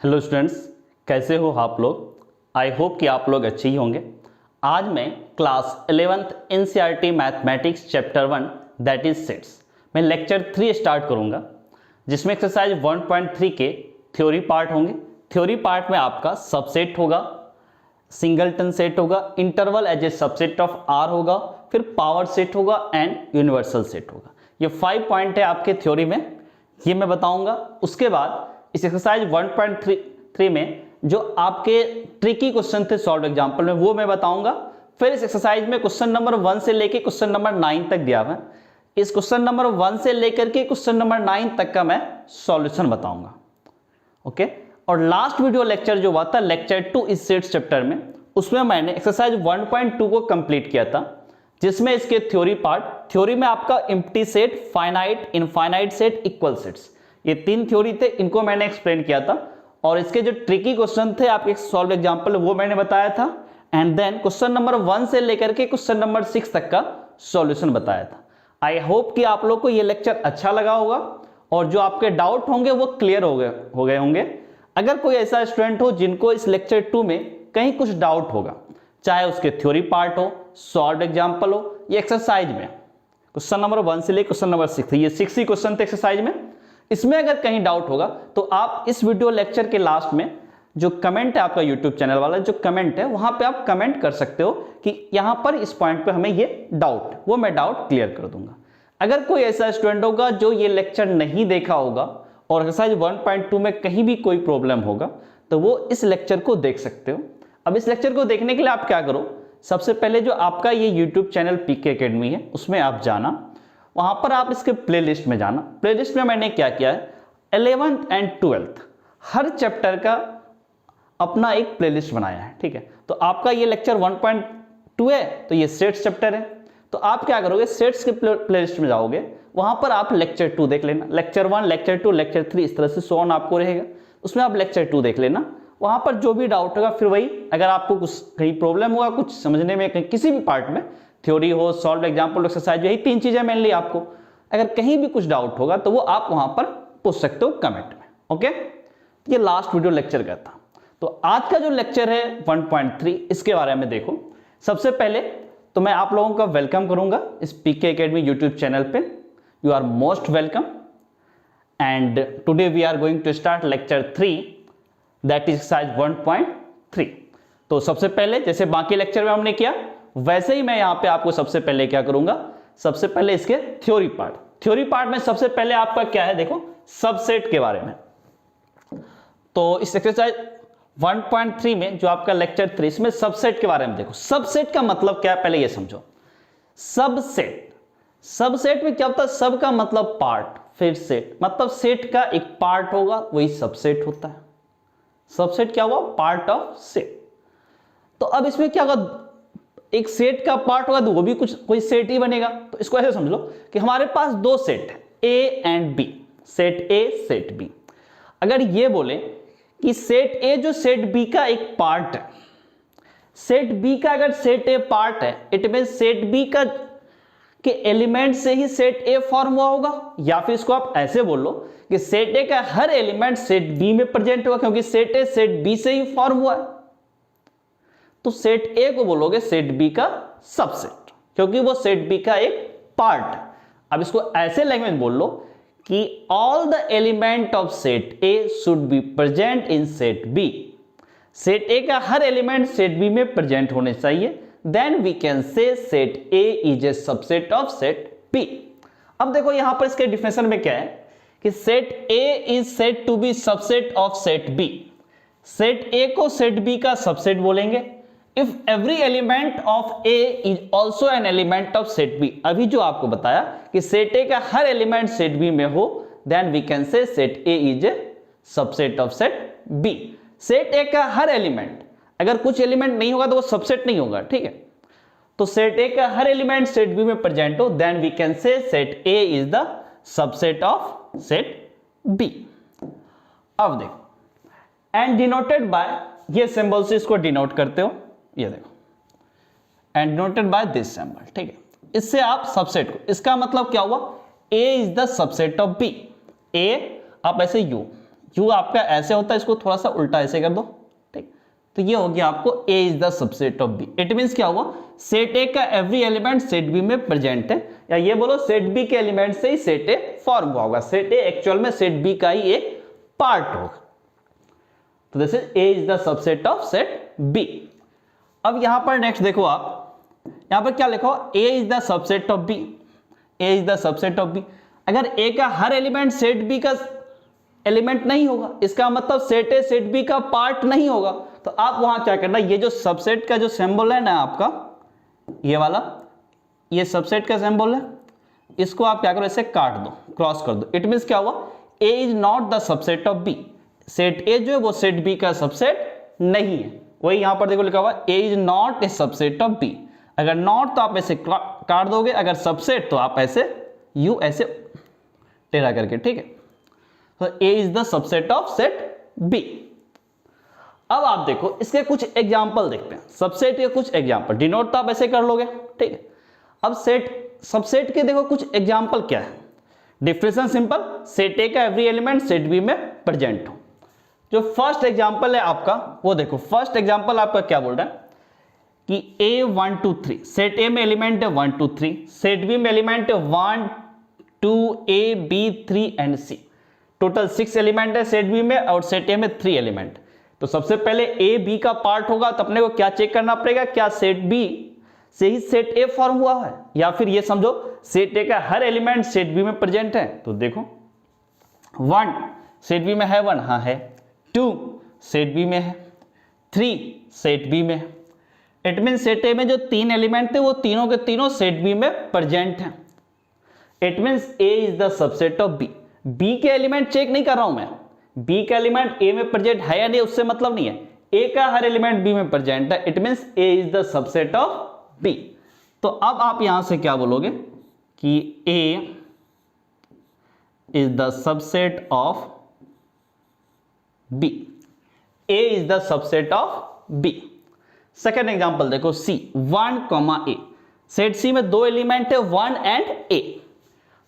Hello students, कैसे हो आप लोग। आई होप कि आप लोग अच्छे ही होंगे। आज मैं class 11th NCERT mathematics chapter 1 that is sets मैं लेक्चर 3 स्टार्ट करूंगा, जिसमें एक्सरसाइज 1.3 के थ्योरी पार्ट होंगे। थ्योरी पार्ट में आपका सबसेट होगा, सिंगलटन सेट होगा, interval as a subset of R होगा, फिर पावर सेट होगा एंड यूनिवर्सल सेट होगा। ये 5 पॉइंट है आपके थ्योरी में, ये मैं बताऊंगा। उसके बाद इस एक्सरसाइज 1.3 में जो आपके ट्रिकी क्वेश्चन थे सॉल्व एग्जांपल में, वो मैं बताऊंगा। फिर इस एक्सरसाइज में क्वेश्चन नंबर 1 से लेके क्वेश्चन नंबर 9 तक दिया हुआ है। इस क्वेश्चन नंबर 1 से लेकर के क्वेश्चन नंबर 9 तक का मैं सॉल्यूशन बताऊंगा। ओके, और लास्ट वीडियो लेक्चर जो हुआ था लेक्चर 2 इस सेट्स चैप्टर में, उसमें मैंने एक्सरसाइज 1.2 को कंप्लीट किया था, जिसमें इसके थ्योरी पार्ट, थ्योरी में आपका empty set, finite, infinite set, equal sets, ये 3 थ्योरी थे, इनको मैंने एक्सप्लेन किया था। और इसके जो ट्रिकी क्वेश्चन थे आपके सॉल्व एग्जांपल, वो मैंने बताया था। एंड देन क्वेश्चन नंबर 1 से लेकर के क्वेश्चन नंबर 6 तक का सॉल्यूशन बताया था। आई होप कि आप लोग को ये लेक्चर अच्छा लगा होगा और जो आपके डाउट होंगे वो क्लियर हो गए होंगे। अगर कोई ऐसा स्टूडेंट हो जिनको इस लेक्चर 2 में कहीं कुछ डाउट होगा, चाहे उसके थ्योरी पार्ट हो, सॉल्व एग्जाम्पल हो, या एक्सरसाइज में क्वेश्चन नंबर 1 से लेकर क्वेश्चन नंबर 6, ये 6 ही क्वेश्चन थे एक्सरसाइज में, इसमें अगर कहीं डाउट होगा तो आप इस वीडियो लेक्चर के लास्ट में जो कमेंट है आपका यूट्यूब चैनल वाला जो कमेंट है, वहां पे आप कमेंट कर सकते हो कि यहां पर इस पॉइंट पे हमें ये डाउट, वो मैं डाउट क्लियर कर दूंगा। अगर कोई ऐसा स्टूडेंट होगा जो ये लेक्चर नहीं देखा होगा और एक्सरसाइज 1.2 में कहीं भी कोई प्रॉब्लम होगा, तो वो इस लेक्चर को देख सकते हो। अब इस लेक्चर को देखने के लिए आप क्या करो, सबसे पहले जो आपका ये यूट्यूब चैनल पीके एकेडमी है, उसमें आप जाना, वहां पर आप इसके प्लेलिस्ट में जाना। प्लेलिस्ट में मैंने क्या किया है, 11th and 12th her chapter का अपना एक प्लेलिस्ट बनाया है। ठीक है, तो आपका ये लेक्चर 1.2 है, तो ये सेट्स चैप्टर है, तो आप क्या करोगे, सेट्स के प्लेलिस्ट में जाओगे, वहां पर आप लेक्चर 2 देख लेना, लेक्चर 1, लेक्चर 2, लेक्चर 3, इस तरह से सो ऑन आपको रहेगा, उसमें आप लेक्चर 2 देख लेना। वहां पर जो भी डाउट होगा, फिर वही, अगर आपको कुछ कहीं प्रॉब्लम होगा कुछ समझने में, कहीं किसी भी पार्ट में, थ्योरी हो, सॉल्व एग्जाम्पल, एक्सरसाइज, यही 3 चीजें मेनली, आपको अगर कहीं भी कुछ डाउट होगा तो वो आप वहां पर पूछ सकते हो कमेंट में। ओके, ये लास्ट वीडियो लेक्चर का था। तो आज का जो लेक्चर है 1.3, इसके बारे में देखो। सबसे पहले तो मैं आप लोगों का वेलकम करूंगा इस पीके एकेडमी यूट्यूब चैनल पे। You are most welcome and today we are going to start lecture 3 that is exercise 1.3। तो सबसे पहले जैसे बाकी लेक्चर में हमने किया, वैसे ही मैं यहां पे आपको सबसे पहले क्या करूंगा, सबसे पहले इसके थ्योरी पार्ट में सबसे पहले आपका क्या है, देखो सबसेट के बारे में। तो इस एक्सरसाइज 1.3 में जो आपका लेक्चर 3, इसमें सबसेट के बारे में देखो। सबसेट का मतलब क्या है, पहले ये समझो। सबसेट में क्या होता है, सब का मतलब पार्ट, फिर सेट मतलब सेट का एक पार्ट होगा, वही सबसेट होता है। सबसेट क्या हुआ, पार्ट ऑफ सेट। तो अब इसमें क्या होगा, एक सेट का पार्ट होगा तो वो भी कोई सेट ही बनेगा। तो इसको ऐसे समझ लो कि हमारे पास 2 सेट है, A and B, set A set B. अगर ये बोले कि सेट ए जो सेट बी का एक पार्ट है, सेट बी का अगर सेट ए पार्ट है, इट मीन सेट बी का के एलिमेंट से ही सेट ए फॉर्म हुआ होगा। या फिर इसको आप ऐसे बोल लो कि सेट ए का हर एलिमेंट सेट बी में प्रेजेंट होगा, क्योंकि सेट ए सेट बी से ही फॉर्म हुआ है। तो सेट ए को बोलोगे सेट बी का सबसेट, क्योंकि वो सेट बी का एक पार्ट है। अब इसको ऐसे लैंग्वेज बोल लो कि all the element of set A should be present in set B. Set A का हर एलिमेंट सेट बी में प्रेजेंट होने चाहिए, then we can say set A is a subset of set B. अब देखो यहां पर इसके डिफिनेशन में क्या है कि set A is said to be subset of set B. Set A को सेट बी का सबसेट बोलेंगे if every element of A is also an element of set B. अभी जो आपको बताया कि सेट ए का हर एलिमेंट सेट बी में हो, then we can say set A is a subset of set B. Set A का हर एलिमेंट, अगर कुछ एलिमेंट नहीं होगा तो वो सबसेट नहीं होगा। ठीक है, तो सेट ए का हर एलिमेंट सेट बी में प्रेजेंट हो, then we can say set A is the subset of set B. अब देखो, एंड डिनोटेड बाय, ये सिंबल से इसको डिनोट करते हो, ये देखो, and denoted by this symbol. ठीक है, इससे आप सबसेट को, इसका मतलब क्या हुआ, A is the subset of B. A आप ऐसे यू आपका ऐसे होता है, इसको थोड़ा सा उल्टा ऐसे कर दो, ठीक। तो ये हो गया आपको A is the subset of B. It means क्या हुआ, सेट ए का एवरी एलिमेंट सेट बी में प्रेजेंट है, या ये बोलो सेट बी के एलिमेंट से ही सेट ए फॉर्म हुआ होगा। सेट ए एक्चुअल में सेट बी का ही एक पार्ट होगा। तो this is A is the subset of set B. अब यहां पर नेक्स्ट देखो आप, यहां पर क्या लिखा हो, A is the subset of B, A is the subset of B. अगर ए का हर एलिमेंट सेट बी का एलिमेंट नहीं होगा, इसका मतलब सेट ए सेट बी का पार्ट नहीं होगा। तो आप वहां क्या करना, ये जो सबसेट का जो सिंबल है ना आपका, ये वाला, ये सबसेट का सिंबल है, इसको आप क्या करो, इसे काट दो, क्रॉस कर दो। इट मींस क्या हुआ, A is not the subset of B. Set A जो है वो सेट बी का सबसेट नहीं है। वही यहां पर देखो लिखा हुआ, A is not a subset of B. अगर नॉट तो आप ऐसे काट दोगे, अगर सबसेट तो आप ऐसे यू ऐसे टेढ़ा करके, ठीक है। तो A is the subset of set B. अब आप देखो इसके कुछ एग्जाम्पल देखते हैं, सबसेट के कुछ एग्जाम्पल। डिनोट तो आप ऐसे कर लोगे, ठीक है। अब सेट सबसेट के देखो कुछ एग्जाम्पल क्या है। डिफरेंशियल सिंपल, सेट ए का एवरी एलिमेंट सेट बी में प्रेजेंट हो। जो फर्स्ट एग्जाम्पल है आपका वो देखो, फर्स्ट एग्जाम्पल आपका क्या बोल रहा है कि ए 1 2 3, सेट ए में एलिमेंट है 1 2 3, सेट बी में एलिमेंट है 1 2 A B 3 and C. Total 6 element है सेट बी में, और सेट ए में 3 एलिमेंट। तो सबसे पहले ए बी का पार्ट होगा, तो अपने को क्या चेक करना पड़ेगा, क्या सेट बी से ही सेट ए फॉर्म हुआ है, या फिर ये समझो सेट ए का हर एलिमेंट सेट बी में प्रेजेंट है। तो देखो 1 सेट बी में है 1, हाँ है। 2 सेट बी में है, 3 सेट बी में है। इट मीन सेट ए में जो 3 एलिमेंट थे वो तीनों के तीनों सेट बी में प्रेजेंट हैं। It means A is the subset of B. B के एलिमेंट चेक नहीं कर रहा हूं मैं, बी का एलिमेंट ए में प्रेजेंट है या नहीं उससे मतलब नहीं है, ए का हर एलिमेंट बी में प्रेजेंट है। It means A is the subset of B. तो अब आप यहां से क्या बोलोगे कि A is the subset of B, A is the subset of B. Second example देखो, सी 1 ए, सेट सी में 2 एलिमेंट है 1 एंड ए,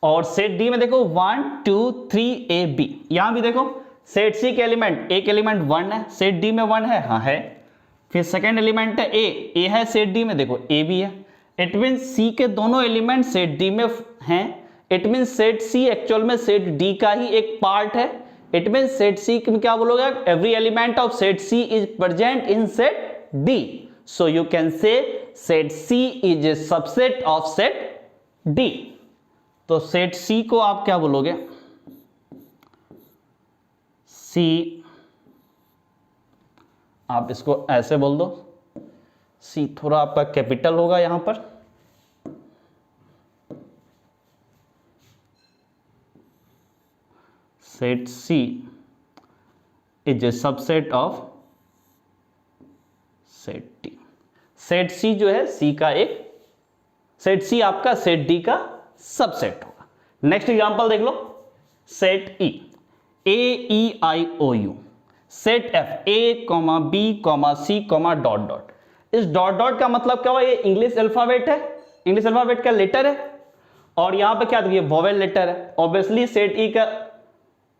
और सेट डी में देखो 1 2 3 ए बी। यहां भी देखो सेट सी के एलिमेंट, एक एलिमेंट 1 है, सेट डी में 1 है, हाँ है। फिर सेकेंड एलिमेंट है ए है सेट डी में, देखो ए भी है। इट मीन सी के दोनों एलिमेंट सेट डी में हैं। It mean set C actual में सेट डी का ही एक पार्ट है। इट मीन सेट सी में क्या बोलोगे, every element of set C is present in set D. So you can say set C is a subset of set D. तो set C को आप क्या बोलोगे, सी, आप इसको ऐसे बोल दो, सी थोड़ा आपका कैपिटल होगा यहां पर। Set C is a subset of set D. Set C जो है सी का एक, सेट सी आपका सेट डी का सबसेट होगा। नेक्स्ट एग्जांपल देख लो, set E, A E I O U, set F A comma B comma C comma dot dot. इस डॉट डॉट का मतलब क्या हुआ, ये इंग्लिश अल्फाबेट है, इंग्लिश अल्फाबेट का लेटर है, और यहां पे क्या देखिए वोवेल लेटर है। ऑब्वियसली सेट ई का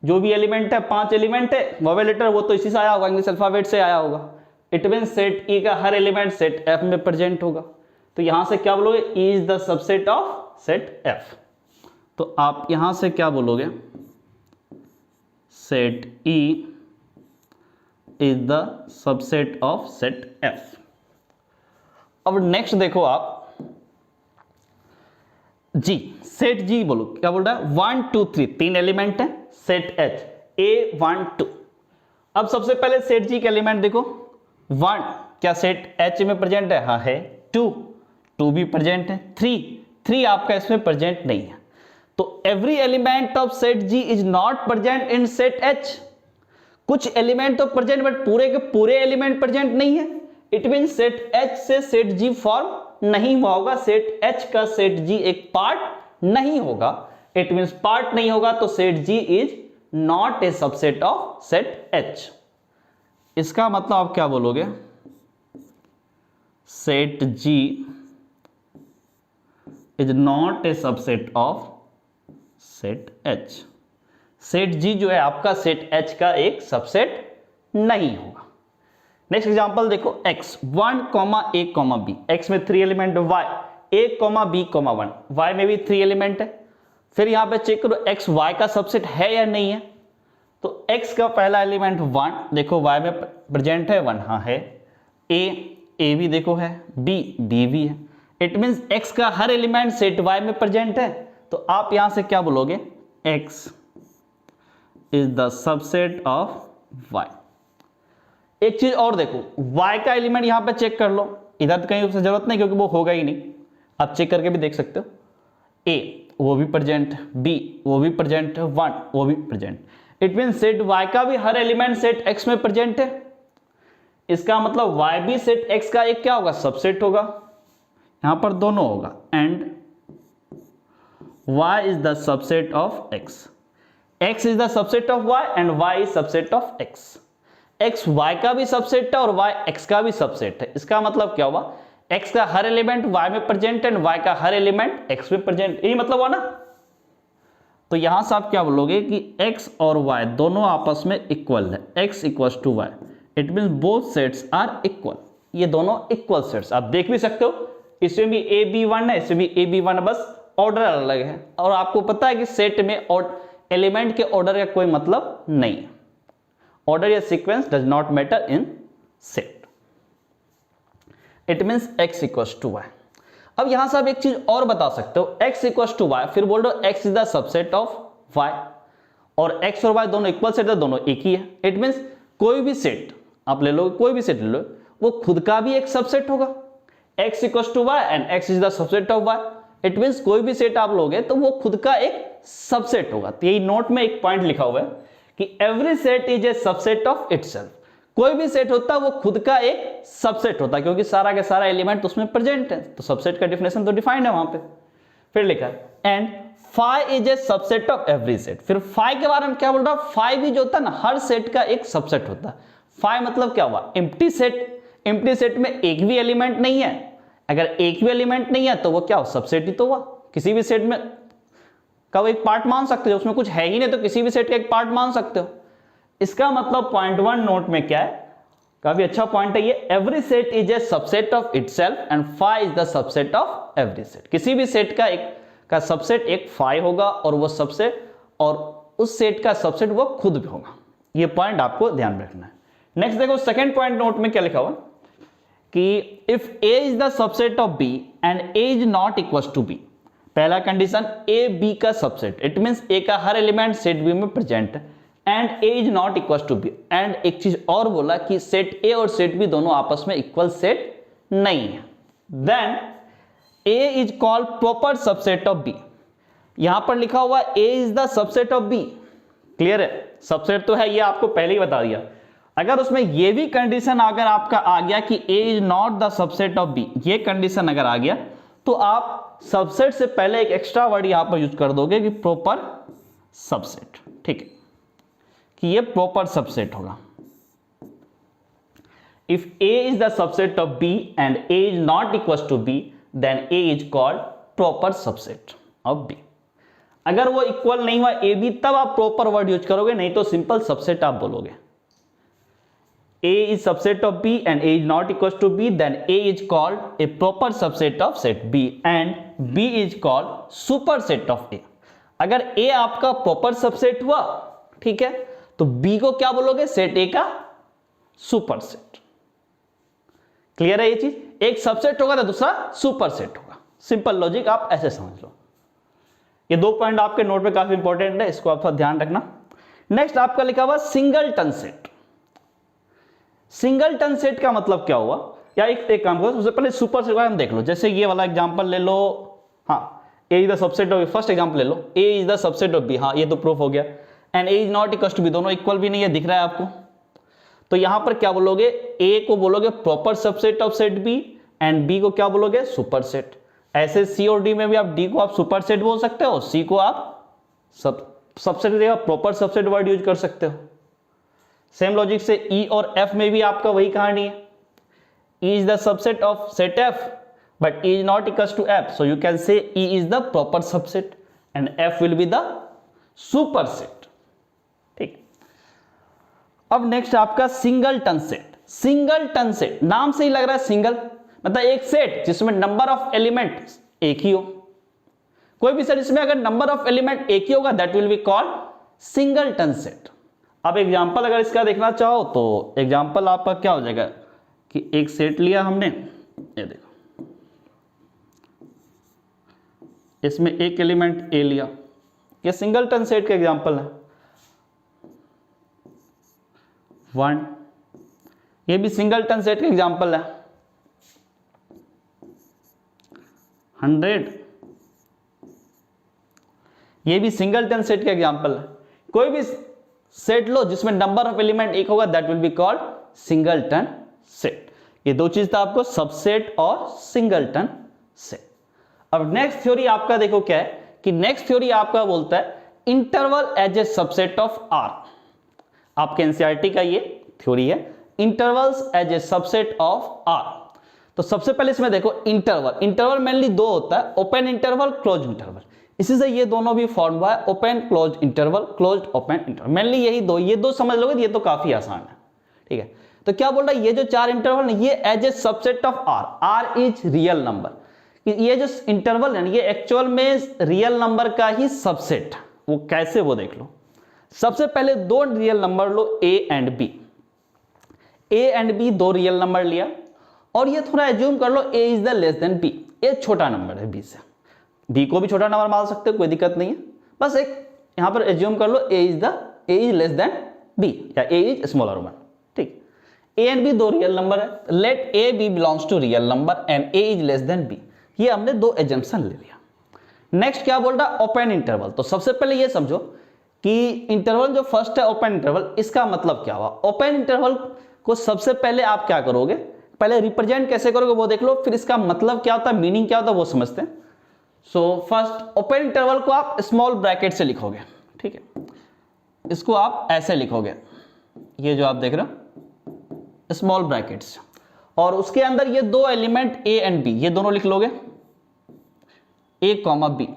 जो भी एलिमेंट है, 5 एलिमेंट है, वोवेल लेटर वो तो इसी से आया होगा, इंग्लिश अल्फाबेट से आया होगा। इट मीन सेट ई का हर एलिमेंट सेट एफ में प्रेजेंट होगा। तो यहां से क्या बोलोगे, ई is the subset of set F. तो आप यहां से क्या बोलोगे, set E is the subset of set F. अब नेक्स्ट देखो आप जी, सेट जी बोलो, क्या बोल रहा है, 1 2 3 3 एलिमेंट है, सेट एच ए 1 2। अब सबसे पहले सेट जी के एलिमेंट देखो, 1 क्या सेट एच में प्रेजेंट है, हाँ है। 2 भी प्रेजेंट है। 3 आपका इसमें प्रेजेंट नहीं है। तो every element of set G is not present in set H. कुछ एलिमेंट तो प्रेजेंट, बट पूरे के पूरे एलिमेंट प्रेजेंट नहीं है। इट मीन सेट एच से सेट जी फॉर्म नहीं हुआ होगा, सेट एच का सेट जी एक पार्ट नहीं होगा। इट मीन पार्ट नहीं होगा, तो set G is not a subset of set H. इसका मतलब आप क्या बोलोगे, set G is not a subset of set H. Set G जो है आपका सेट एच का एक सबसेट नहीं होगा। नेक्स्ट एग्जांपल देखो, x 1, a, b, x में 3 element, y a, b, 1, y में भी 3 एलिमेंट है। फिर यहां पे चेक करो x y का सबसेट है या नहीं है। तो x का पहला एलिमेंट 1, देखो y में प्रेजेंट है 1, हाँ है। a भी देखो है, b भी है। इट मीन्स x का हर एलिमेंट सेट y में प्रेजेंट है। तो आप यहां से क्या बोलोगे, x is the subset of y। एक चीज और देखो, y का एलिमेंट यहां पे चेक कर लो, इधर तो कहीं उससे जरूरत नहीं क्योंकि वो होगा ही नहीं, आप चेक करके भी देख सकते हो। a वो भी प्रेजेंट, b वो भी प्रेजेंट, 1 वो भी present. It mean set y का भी हर एलिमेंट सेट x में प्रेजेंट है। इसका मतलब y भी सेट x का एक क्या होगा, सबसेट होगा। यहां पर दोनों होगा, and y is the subset of x। x is the subset of y and y is subset of x। x y का भी सबसेट है और y x का भी सबसेट है। इसका मतलब क्या हुआ, x का हर एलिमेंट y में प्रेजेंट एंड y का हर एलिमेंट x में प्रेजेंट, यही मतलब हुआ ना। तो यहां से आप क्या बोलोगे कि x और y दोनों आपस में इक्वल है, x equals to y। It means both sets are equal, ये दोनों इक्वल सेट्स। आप देख भी सकते हो, इसमें भी a b1 है, इसमें भी a b1 है, बस ऑर्डर अलग है। और आपको पता है कि सेट में एलिमेंट के ऑर्डर का कोई मतलब नहीं है। ऑर्डर या sequence does not matter in set. It means x equals to y। अब यहां से आप एक चीज और बता सकते हो, x इक्वल्स टू y, फिर बोल रहे हो x is the subset of y, और x और y दोनों इक्वल सेट है, दोनों एक ही है। इट मींस कोई भी सेट आप ले लो, कोई भी सेट ले लो, वो खुद का भी एक सबसेट होगा। x equals to y and x is the subset of y। It means कोई भी सेट आप लोगे तो वो खुद का एक सबसेट होगा। तो यही नोट में एक पॉइंट लिखा हुआ है कि every set is a subset of itself. कोई भी सेट होता है वो खुद का एक सबसेट होता है, क्योंकि सारा के सारा एलिमेंट उसमें प्रेजेंट है। तो सबसेट का डिफिनेशन तो डिफाइंड है वहां पे। फिर लिखा है and phi is a subset of every set. फिर फाई के बारे में क्या बोल रहा है, फाई भी जो होता है ना, हर सेट का एक सबसेट होता है। फाई मतलब क्या हुआ, एम्प्टी सेट। एम्प्टी सेट में एक भी एलिमेंट नहीं है। अगर एक भी एलिमेंट नहीं है तो वो क्या हो, सबसेट ही तो हुआ। किसी भी सेट में का वो एक पार्ट मान सकते हो, उसमें कुछ है ही नहीं तो किसी भी सेट का एक पार्ट मान सकते हो। इसका मतलब पॉइंट 1 नोट में क्या है, काफी अच्छा पॉइंट है ये, every set is a subset of itself and phi is the subset of every set. किसी भी सेट का एक का सबसेट एक फाई होगा, और वो सबसेट और उस सेट का सबसेट वो खुद भी होगा। ये पॉइंट आपको ध्यान रखना है। नेक्स्ट देखो, सेकंड पॉइंट नोट में क्या लिखा हुआ कि if a is the subset of b and a is not equal to b। पहला कंडीशन, a b का सबसेट, इट मींस a का हर एलिमेंट सेट b में प्रेजेंट है and a is not equal to b। And एक चीज और बोला कि सेट a और सेट b दोनों आपस में इक्वल सेट नहीं है, then a is called proper subset of b। यहां पर लिखा हुआ a is the subset of b। Clear है, सबसेट तो है, ये आपको पहले ही बता दिया। अगर उसमें ये भी कंडीशन अगर आपका आ गया कि a is not the subset of b, ये कंडीशन अगर आ गया तो आप सबसेट से पहले एक एक्स्ट्रा वर्ड यहां पर यूज कर दोगे कि प्रॉपर सबसेट। ठीक है, कि ये प्रॉपर सबसेट होगा। If a is the subset of b and a is not equal to b, then a is called proper subset of b। अगर वो इक्वल नहीं हुआ a b, तब आप प्रॉपर वर्ड यूज करोगे, नहीं तो सिंपल सबसेट आप बोलोगे। A is subset of B and A is not equal to B, then A is called a proper subset of set B and B is called superset of A। अगर A आपका proper subset हुआ, ठीक है, तो B को क्या बोलोगे, set A का superset। क्लियर है ये चीज, एक सबसेट होगा तो दूसरा सुपरसेट होगा। सिंपल लॉजिक आप ऐसे समझ लो। ये दो पॉइंट आपके नोट में काफी इंपॉर्टेंट है, इसको आप थोड़ा ध्यान रखना। नेक्स्ट आपका लिखा हुआ सिंगलटन सेट। सिंगलटन सेट का मतलब क्या हुआ, या एक काम करो, सबसे पहले सुपर सेट हम देख लो। जैसे ये वाला एग्जांपल ले लो, हाँ, A is the subset of, first example ले लो, A is the subset of B, हाँ ये तो प्रूफ हो गया। And A is not equal to B, दोनों इक्वल भी नहीं है, दिख रहा है आपको। तो यहां पर क्या बोलोगे, ए को बोलोगे proper subset of set B and B को क्या बोलोगे, सुपर सेट। ऐसे सी और डी में भी आप डी को आप सुपर सेट बोल सकते हो, सी को आप सबसेट जगह प्रॉपर सबसेट वर्ड यूज कर सकते हो। सेम लॉजिक से ई और एफ में भी आपका वही कहानी है। E is the subset of set F but E is not equal to F, so you can say E is the proper subset and F will be the super set. अब next आपका singleton set. Singleton set नाम से ही लग रहा है single, मतलब एक set जिसमें नंबर ऑफ एलिमेंट एक ही हो। कोई भी सेट जिसमें अगर नंबर ऑफ एलिमेंट एक ही होगा that will be called singleton set. अब एग्जांपल अगर इसका देखना चाहो तो एग्जांपल आपका क्या हो जाएगा कि एक सेट लिया हमने, ये देखो इसमें एक एलिमेंट ए लिया, ये सिंगलटन सेट का एग्जांपल है। 1, ये भी सिंगलटन सेट का एग्जांपल है। 100, ये भी सिंगलटन सेट का एग्जांपल है। कोई भी सेट लो जिसमें नंबर ऑफ एलिमेंट एक होगा that will be called singleton set. ये दो चीज था आपको, सबसेट और सिंगलटन सेट। अब नेक्स्ट थ्योरी आपका देखो क्या है कि नेक्स्ट थ्योरी आपका बोलता है interval as a subset of R. आपके एनसीईआरटी का ये थ्योरी है, intervals as a subset of R. तो सबसे पहले इसमें देखो इंटरवल, इंटरवल मेनली दो होता है, ओपन इंटरवल, क्लोज इंटरवल। इसी से ये दोनों भी फॉर्म हुआ है, open close interval, close open interval. Mainly यही दो, ये दो समझ लोगे ये तो काफी आसान है, ठीक है। तो क्या बोल रहा है, ये जो चार इंटरवल ये as a subset of R, R is real number. ये जो इंटरवल है ये एक्चुअल में रियल नंबर का ही सबसेट, वो कैसे वो देख लो। सबसे पहले दो रियल नंबर लो A and B, A and B दो रियल नंबर लिया और ये थोड़ा एज्यूम कर लो A is the less than B, A छोटा नंबर है बी से, बी को भी छोटा नंबर मान सकते हो, कोई दिक्कत नहीं है। बस एक यहां पर एज्यूम कर लो A is less than B या ए इज स्मॉलर वन, ठीक। ए एंड बी दो रियल नंबर है, let A B belongs to real number and A is less than B. ये हमने दो एजम्पशन ले लिया। नेक्स्ट क्या बोल रहा है, ओपन इंटरवल। तो सबसे पहले ये समझो कि इंटरवल जो फर्स्ट है ओपन इंटरवल, इसका मतलब क्या हुआ। ओपन इंटरवल को सबसे पहले आप क्या करोगे, पहले रिप्रेजेंट कैसे करोगे वो देख लो, फिर इसका मतलब क्या होता है, मीनिंग क्या होता है वो समझते हैं। सो फर्स्ट ओपन इंटरवल को आप स्मॉल ब्रैकेट से लिखोगे, ठीक है। इसको आप ऐसे लिखोगे, ये जो आप देख रहे हो स्मॉल ब्रैकेट्स, और उसके अंदर ये दो एलिमेंट ए एंड बी ये दोनों लिख लोगे, ए कॉमा बी।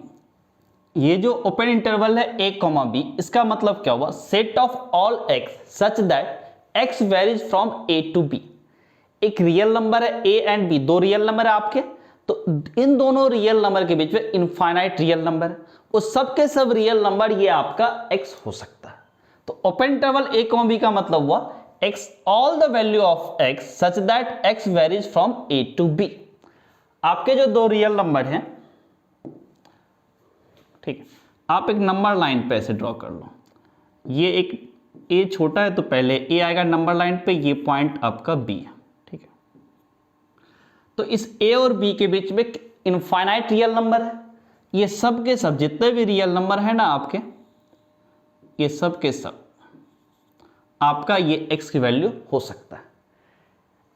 ये जो ओपन इंटरवल है ए कॉमा बी, इसका मतलब क्या हुआ, set of all X such that X varies from A to B. एक रियल नंबर है ए एंड बी, दो रियल नंबर है आपके, तो इन दोनों रियल नंबर के बीच में इनफाइनाइट रियल नंबर है, उस सब के सब रियल नंबर ये आपका एक्स हो सकता है। तो open interval A comma B का मतलब हुआ X all the value of x such that X varies from A to B. आपके जो दो रियल नंबर हैं, ठीक है, आप एक नंबर लाइन पे ऐसे ड्रॉ कर लो। ये एक ए छोटा है तो पहले ए आएगा नंबर लाइन पे, ये पॉइंट आपका बी है, ठीक है। तो इस ए और बी के बीच में इनफाइनाइट रियल नंबर है, ये सब के सब जितने भी रियल नंबर है ना आपके, ये सब के सब आपका ये एक्स की वैल्यू हो सकता है,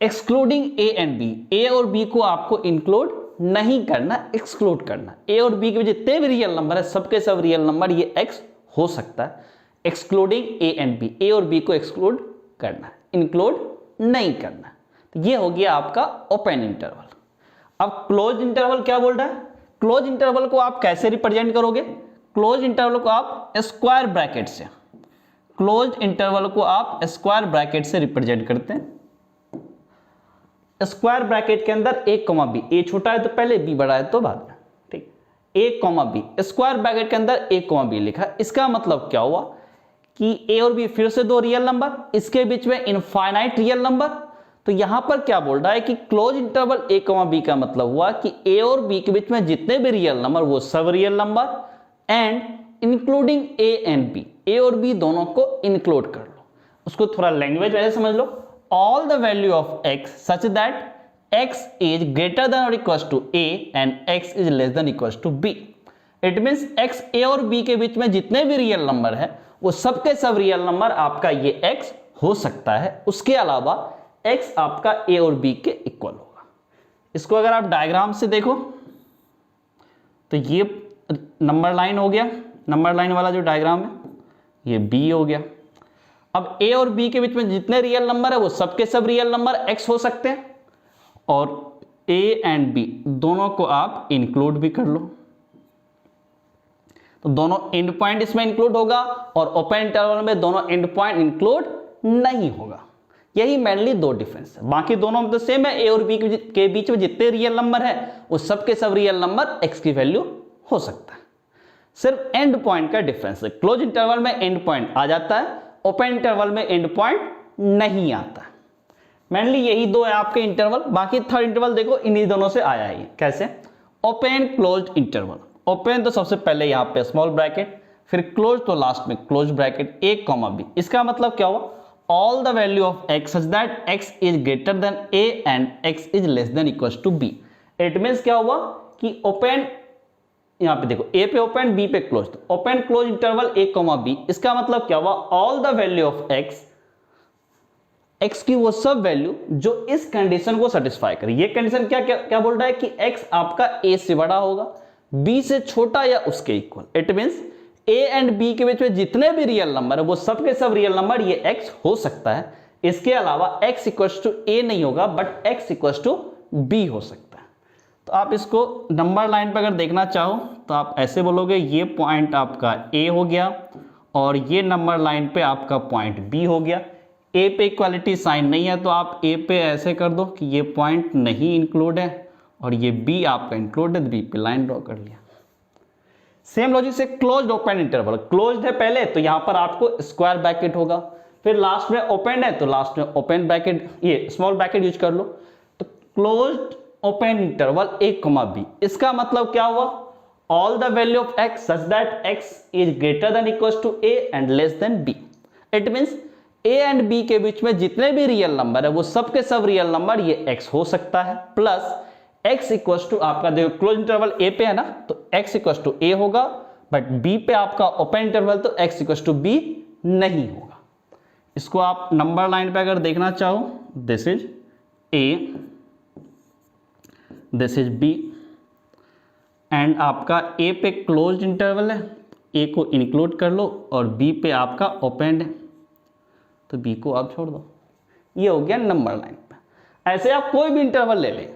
excluding A and B. A और बी को आपको इंक्लूड नहीं करना, एक्सक्लूड करना। ए और बी के जितने भी रियल नंबर है सबके सब रियल नंबर ये एक्स हो सकता है, excluding A and B. A और बी को एक्सक्लूड करना, इंक्लूड नहीं करना। तो ये हो गया आपका ओपन इंटरवल। अब क्लोज इंटरवल क्या बोल रहा है, क्लोज इंटरवल को आप कैसे रिप्रेजेंट करोगे। क्लोज इंटरवल को आप स्क्वायर ब्रैकेट से, क्लोज इंटरवल को आप स्क्वायर ब्रैकेट से रिप्रेजेंट करते हैं। स्क्वायर ब्रैकेट के अंदर ए कॉमा बी, ए छोटा है तो पहले, बी बड़ा है तो बाद में, ठीक। ए कॉमा बी, स्क्वायर ब्रैकेट के अंदर ए कॉमा बी लिखा। इसका मतलब क्या हुआ कि ए और बी फिर से दो रियल नंबर, इसके बीच में इनफाइनाइट रियल नंबर। तो यहां पर क्या बोल रहा है कि close interval A comma B का मतलब हुआ कि ए और बी के बीच में जितने भी रियल नंबर वो सब real number and including A and B, A और बी दोनों को इंक्लूड कर लो। उसको थोड़ा लैंग्वेज वैसे समझ लो, all the value of x such that x is greater than or equals to a and x is less than equals to b. It means x a और b के बीच में जितने भी रियल नंबर है वो सब के सब रियल नंबर आपका ये x हो सकता है। उसके अलावा x आपका a और b के इक्वल होगा। इसको अगर आप डायग्राम से देखो तो ये नंबर लाइन हो गया, नंबर लाइन वाला जो डायग्राम है ये b हो गया। अब a और b के बीच में जितने रियल नंबर है वो सबके सब रियल नंबर x हो सकते हैं, और a एंड b दोनों को आप इंक्लूड भी कर लो, तो दोनों एंड पॉइंट इसमें इंक्लूड होगा, और ओपन इंटरवल में दोनों एंड पॉइंट इंक्लूड नहीं होगा। यही मेनली दो डिफरेंस है, बाकी दोनों में तो सेम है। ए और बी के बीच में जितने रियल नंबर है वो सब के सब रियल नंबर एक्स की वैल्यू हो सकता है। सिर्फ एंड पॉइंट का डिफरेंस है। क्लोज इंटरवल में एंड पॉइंट आ जाता है, ओपन इंटरवल में एंड पॉइंट नहीं आता। मेनली यही दो है आपके इंटरवल। बाकी थर्ड इंटरवल देखो इन्हीं दोनों से आया है। कैसे? Open closed interval. ओपन तो सबसे पहले यहाँ पे स्मॉल ब्रैकेट, फिर क्लोज तो लास्ट में क्लोज ब्रैकेट ए कॉमा बी। इसका मतलब क्या हुआ? All the value of x such that x is greater than a and x is less than equals to b। It means क्या हुआ कि ओपन, यहां पे देखो a पे ओपन b पे क्लोज, तो open close interval a comma b। इसका मतलब क्या हुआ? All the value of x की वो सब वैल्यू जो इस कंडीशन को सेटिस्फाई करे। ये कंडीशन क्या क्या क्या बोल रहा है कि x आपका a से बड़ा होगा, b से छोटा या उसके equal. It means a and b के बीच में जितने भी रियल नंबर है वो सब के सब रियल नंबर ये x हो सकता है। इसके अलावा x इक्वल्स टू a नहीं होगा, but x equals to b हो सकता है। तो आप इसको नंबर लाइन पर अगर देखना चाहो तो आप ऐसे बोलोगे, ये पॉइंट आपका a हो गया और ये नंबर लाइन पे आपका पॉइंट b हो गया। a पे इक्वालिटी साइन नहीं है तो आप a पे ऐसे कर दो कि ये पॉइंट नहीं इंक्लूड है और ये b आपका इंक्लूड है, b पे लाइन ड्रॉ कर लिया। सेम लॉजिक से क्लोज्ड ओपन इंटरवल। क्लोज्ड है पहले तो यहां पर आपको स्क्वायर ब्रैकेट होगा, फिर लास्ट में ओपन है तो लास्ट में ओपन ब्रैकेट, ये स्मॉल ब्रैकेट यूज कर लो। तो closed open interval a comma b। इसका मतलब क्या हुआ? All the value of x such that x is greater than equals to a and less than b। It means a and b के बीच में जितने भी रियल नंबर है वो सब के सब रियल नंबर ये x हो सकता है। प्लस x इक्वल्स टू आपका देखो क्लोज इंटरवल a पे है ना, तो x इक्वल्स टू a होगा, बट b पे आपका ओपन इंटरवल तो x इक्वल्स टू b नहीं होगा। इसको आप नंबर लाइन पे अगर देखना चाहो, this is a, this is b and आपका a पे क्लोज इंटरवल है, a को इंक्लूड कर लो और b पे आपका ओपन है तो b को आप छोड़ दो। ये हो गया नंबर लाइन पे। ऐसे आप कोई भी इंटरवल ले लें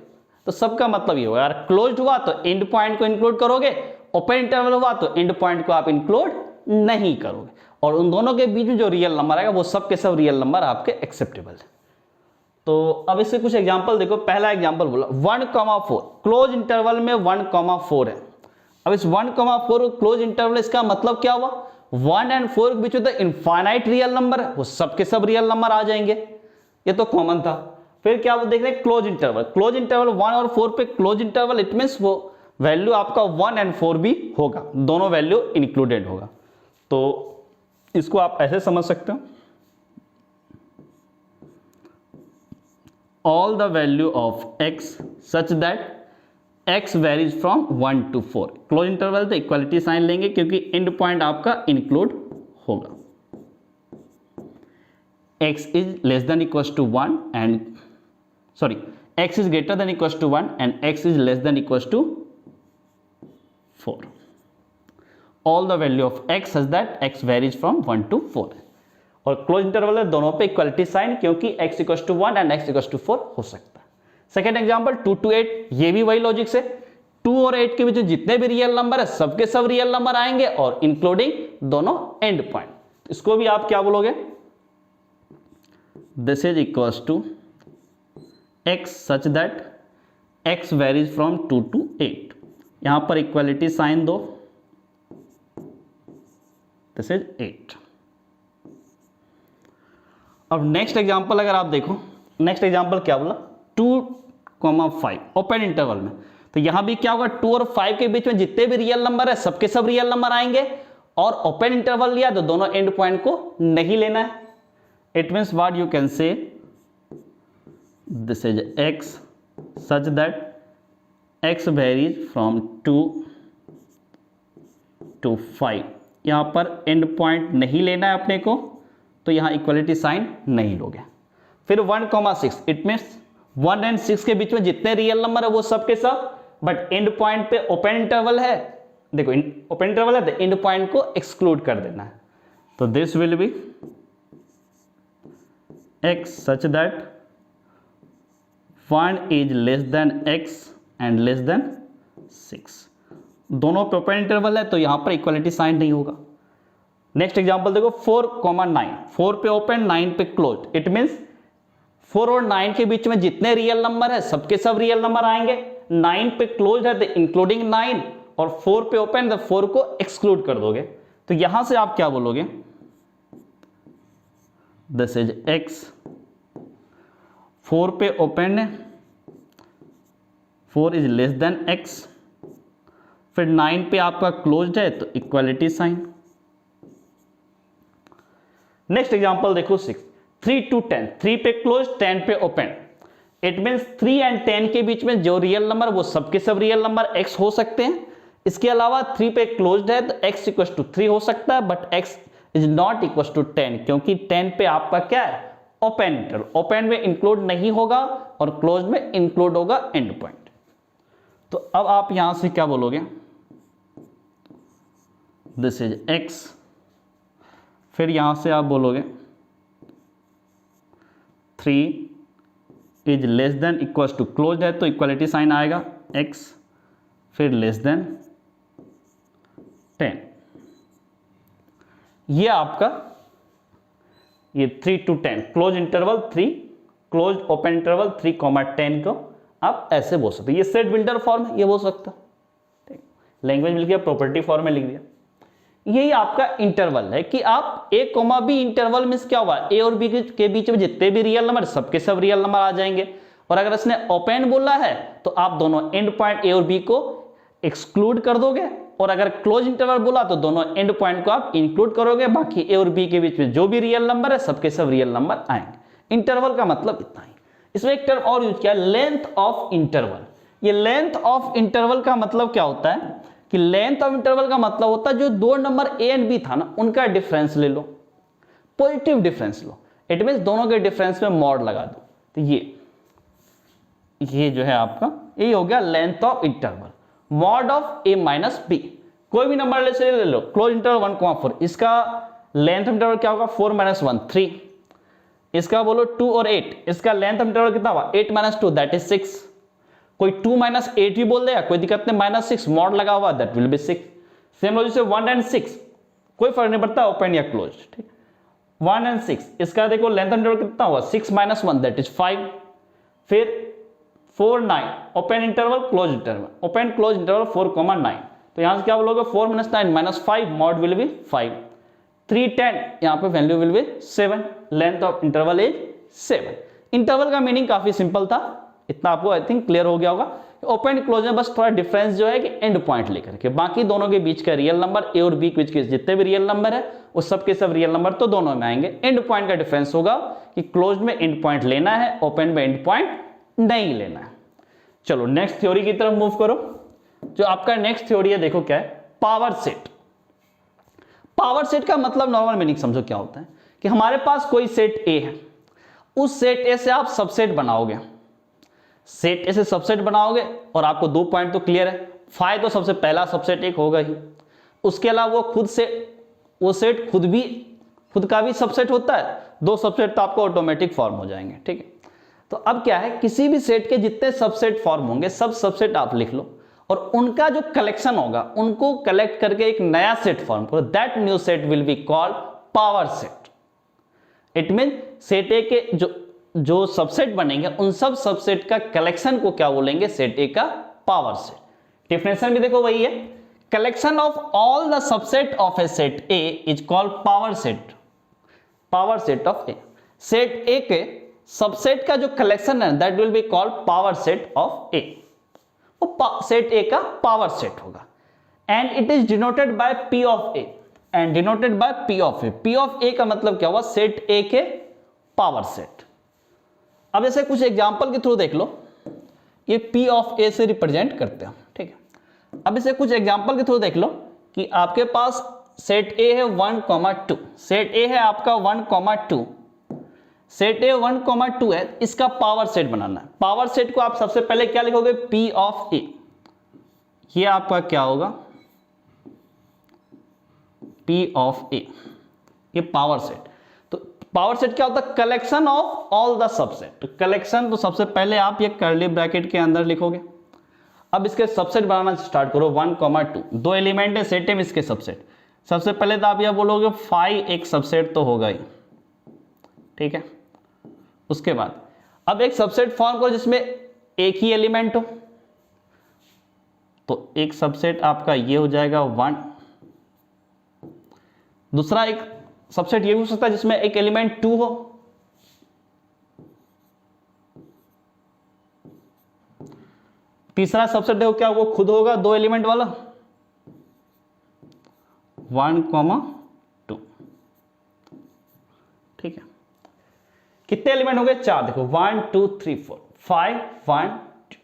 तो सबका मतलब ये होगा, अगर क्लोज्ड हुआ तो एंड पॉइंट को इंक्लूड करोगे, ओपन इंटरवल हुआ तो एंड पॉइंट को आप इंक्लूड नहीं करोगे, और उन दोनों के बीच में जो रियल नंबर आएगा वो सब के सब रियल नंबर आपके एक्सेप्टेबल है। तो अब इससे कुछ एग्जांपल देखो। पहला एग्जांपल बोला 1,4, क्लोज इंटरवल में 1,4 है। अब इस 1,4 क्लोज इंटरवल, इसका मतलब क्या हुआ? 1 एंड 4 के बीच में तो इनफाइनाइट रियल नंबर है, वो सब के सब रियल नंबर आ जाएंगे, ये तो कॉमन था। फिर क्या वो देख रहे हैं? Close interval. क्लोज इंटरवल 1 और 4 पे क्लोज इंटरवल, इट मींस वो वैल्यू आपका 1 एंड 4 भी होगा, दोनों वैल्यू इंक्लूडेड होगा। तो इसको आप ऐसे समझ सकते हो, all the value of x such that x varies from 1 to 4। Close interval तो इक्वालिटी साइन लेंगे क्योंकि एंड पॉइंट आपका इंक्लूड होगा। x is less than equals to 1 and x is greater than equals to 1 and x is less than equals to 4। all the value of x such that x varies from 1 to 4। और close interval है दोनों पे equality sign, क्योंकि x equals to 1 and x equals to 4 हो सकता है। Second example 2 to 8, ये भी वही लॉजिक से 2 और 8 के बीच जितने भी रियल नंबर है सबके सब रियल नंबर आएंगे और इंक्लूडिंग दोनों एंड पॉइंट। इसको भी आप क्या बोलोगे? This is equals to x such that x varies from 2 to 8। यहां पर इक्वालिटी साइन दो, दिस इज 8। अब नेक्स्ट एग्जांपल अगर आप देखो, नेक्स्ट एग्जांपल क्या बोला? 2,5 ओपन इंटरवल में, तो यहां भी क्या होगा? 2 और 5 के बीच में जितने भी रियल नंबर है सबके सब रियल नंबर आएंगे, और ओपन इंटरवल लिया तो दोनों एंड पॉइंट को नहीं लेना है। It means what you can से, this is x such that x varies from 2 to 5। यहां पर एंड पॉइंट नहीं लेना है अपने को, तो यहां इक्वलिटी साइन नहीं लोगे। फिर 1,6, इट मीन्स 1 एंड 6 के बीच में जितने रियल नंबर है वो सब के सब, बट एंड पॉइंट पे ओपन इंटरवल है, देखो ओपन इंटरवल है तो एंड पॉइंट को एक्सक्लूड कर देना है। तो this will be x such that 1 is less than x and less than 6। दोनों पे ओपन इंटरवल है तो यहां पर इक्वालिटी साइन नहीं होगा। नेक्स्ट एग्जांपल देखो 4,9, 4 पे ओपन 9 पे क्लोज। इट मींस 4 और 9 के बीच में जितने रियल नंबर है सबके सब रियल नंबर आएंगे। 9 पे क्लोज है तो इंक्लूडिंग 9, और 4 पे ओपन तो 4 को एक्सक्लूड कर दोगे। तो यहां से आप क्या बोलोगे, दिस इज x। 4 पे ओपन है, 4 इज लेस देन x। फिर 9 पे आपका क्लोज्ड है तो इक्वालिटी साइन। नेक्स्ट एग्जांपल देखो 6, 3 to 10, 3 पे क्लोज 10 पे ओपन। इट मींस 3 एंड 10 के बीच में जो रियल नंबर वो सबके सब रियल नंबर x हो सकते हैं। इसके अलावा 3 पे क्लोज्ड है तो x इक्वल टू 3 हो सकता है, but x is not equal to 10, क्योंकि 10 पे आपका क्या है, ओपन इंटरवल। ओपन में इंक्लूड नहीं होगा और क्लोज में इंक्लूड होगा एंड पॉइंट। तो अब आप यहां से क्या बोलोगे, दिस इज x। फिर यहां से आप बोलोगे 3 is less than equal to close है तो इक्वालिटी साइन आएगा x, फिर लेस देन 10। ये आपका ये 3 to 10 close interval 3, close open interval 3,10 को आप ऐसे बोल सकते हो। ये सेट बिल्डर फॉर्म है, ये बोल सकते हो। ठीक, लैंग्वेज मिल गया, प्रॉपर्टी फॉर्म में लिख दिया। यही आपका इंटरवल है कि आप a, b इंटरवल में क्या हुआ, a और b के बीच में जितने भी रियल नंबर सबके सब रियल नंबर आ जाएंगे। और अगर इसने ओपन बोला है तो आप दोनों एंड पॉइंट a और b को एक्सक्लूड कर दोगे, और अगर क्लोज इंटरवल बोला तो दोनों एंड पॉइंट को आप इंक्लूड करोगे। बाकी a और b के बीच में जो भी रियल नंबर है सबके सब रियल नंबर आएंगे। इंटरवल का मतलब इतना ही। इसमें एक टर्म और यूज किया, लेंथ ऑफ इंटरवल। ये लेंथ ऑफ इंटरवल का मतलब क्या होता है कि लेंथ ऑफ इंटरवल का मतलब होता है जो दो नंबर a एंड b था ना, उनका डिफरेंस ले लो, पॉजिटिव डिफरेंस लो। इट मींस दोनों के डिफरेंस में मॉड लगा दो। तो ये जो है आपका, ये हो गया length of interval. Mod of a minus b, कोई भी नंबर ले लो, क्लोज इंटरवल 1,4, इसका लेंथ ऑफ इंटरवल क्या होगा, 4 - 1 3। इसका बोलो 2 और 8, इसका लेंथ ऑफ इंटरवल कितना हुआ, 8 - 2 दैट इज 6। कोई 2 - 8 भी बोल देगा, कोई दिक्कत नहीं, -6 मॉड लगा हुआ that will B 6। Same logic से 1 एंड 6 कोई फर्क नहीं पड़ता ओपन या क्लोज। ठीक, 1 एंड 6, इसका देखो लेंथ ऑफ इंटरवल कितना हुआ, 6 - 1 दैट इज 5। फिर 4 9 open interval close interval, open close interval 4,9। तो यहां से क्या बोलोगे, 4 - 9 -5 मॉड विल बी 5। 3 10 यहां पे value will B 7। Length of interval is 7। Interval का मीनिंग काफी सिंपल था, इतना आपको आई थिंक क्लियर हो गया होगा। ओपन क्लोज में बस थोड़ा डिफरेंस जो है कि एंड पॉइंट लेकर के, बाकी दोनों के बीच का रियल नंबर a और b के बीच के जितने भी रियल नंबर है वो सब के सब रियल नंबर तो दोनों में आएंगे। एंड पॉइंट का डिफरेंस होगा कि क्लोज में एंड पॉइंट लेना है, ओपन में एंड पॉइंट नहीं लेना है। चलो नेक्स्ट थ्योरी की तरफ मूव करो। जो आपका नेक्स्ट थ्योरी है देखो क्या है, पावर सेट। पावर सेट का मतलब नॉर्मल मीनिंग समझो क्या होता है कि हमारे पास कोई सेट A है, उस सेट A से आप सबसेट बनाओगे, सेट A से सबसेट बनाओगे और आपको 2 पॉइंट तो क्लियर है। फाइ तो सबसे पहला सबसेट एक होगा ही, उसके अलावा वो सेट खुद का भी सबसेट होता है। 2 सबसेट तो आपको ऑटोमेटिक फॉर्म हो जाएंगे। ठीक है, तो अब क्या है, किसी भी सेट के जितने सबसेट फॉर्म होंगे सब सबसेट आप लिख लो और उनका जो कलेक्शन होगा उनको कलेक्ट करके एक नया सेट फॉर्म करो। That new set will be called power set. It mean set A के जो सबसेट बनेंगे उन सब सबसेट का कलेक्शन को क्या बोलेंगे, सेट ए का पावर सेट। डेफिनेशन भी देखो वही है, collection of all the subset of A set A is called power set. Power set of A, set A के सबसेट का जो कलेक्शन है that will be called power set of A. वो set A का power set होगा and it is denoted by P of A and denoted by P of A. P of A का मतलब क्या हुआ, सेट ए के power set. अब ऐसे कुछ एग्जांपल के थ्रू देख लो, ये पी ऑफ ए से रिप्रेजेंट करते हैं। ठीक है, अब इसे कुछ एग्जांपल के थ्रू देख लो कि आपके पास सेट ए है 1,2, सेट ए है आपका 1,2, सेट ए 1,2 है, इसका पावर सेट बनाना है। पावर सेट को आप सबसे पहले क्या लिखोगे, पी ऑफ ए। ये आपका क्या होगा, पी ऑफ ए, ये पावर सेट। तो पावर सेट क्या होता है, collection of all the subset. तो कलेक्शन तो सबसे पहले आप ये कर्ली ब्रैकेट के अंदर लिखोगे। अब इसके सबसेट बनाना स्टार्ट करो, 1,2, 2 एलिमेंट है सेट में, इसके सबसेट सबसे पहले तो आप यह बोलोगे फाई एक सबसेट तो होगा ही, ठीक है। उसके बाद अब एक सबसेट फॉर्म करो जिसमें एक ही एलिमेंट हो, तो एक सबसेट आपका ये हो जाएगा 1। दूसरा एक सबसेट ये भी हो सकता है जिसमें एक एलिमेंट 2 हो। तीसरा सबसेट देखो क्या वो खुद होगा 2 एलिमेंट वाला, 1, 2, ठीक है। कितने एलिमेंट हो गए? 4। देखो 1 2 3 4 5 1 2,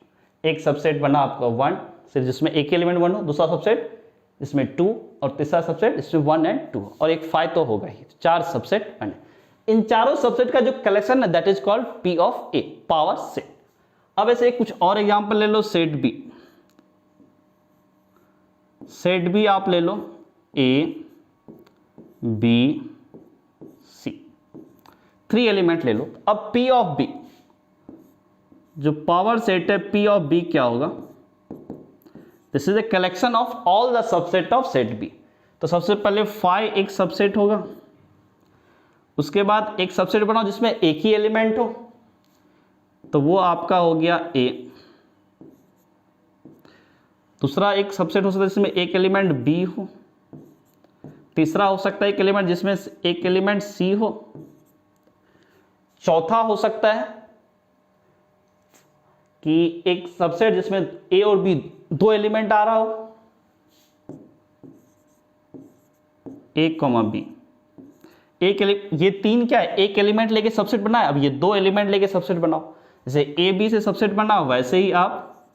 एक सबसेट बना आपका 1 सिर्फ जिसमें एक एलिमेंट 1 हो, दूसरा सबसेट इसमें 2 और तीसरा सबसेट इसमें 1 और 2 और एक 5 तो होगा ही। 4 सबसेट बने। इन चारों सबसेट का जो कलेक्शन है that is called P of A, power set. अब ऐसे कुछ और एग्जांपल ले लो, सेट बी। सेट बी आप ले लो A B C, 3 एलिमेंट ले लो। अब P ऑफ B, जो पावर सेट है P ऑफ B क्या होगा? This is a collection of all the subset of set B. तो सबसे पहले फाई एक सबसेट होगा, उसके बाद एक सबसेट बनाओ जिसमें एक ही एलिमेंट हो, तो वो आपका हो गया A। दूसरा एक सबसेट हो सकता है जिसमें एक एलिमेंट B हो। तीसरा हो सकता है एक एलिमेंट जिसमें एक एलिमेंट C हो। चौथा हो सकता है कि एक सबसेट जिसमें A और B 2 एलिमेंट आ रहा हो, A, B। ये 3 क्या है? एक एलिमेंट लेके सबसेट बनाए, अब ये 2 एलिमेंट लेके सबसेट बनाओ। जैसे A B से सबसेट बनाओ वैसे ही आप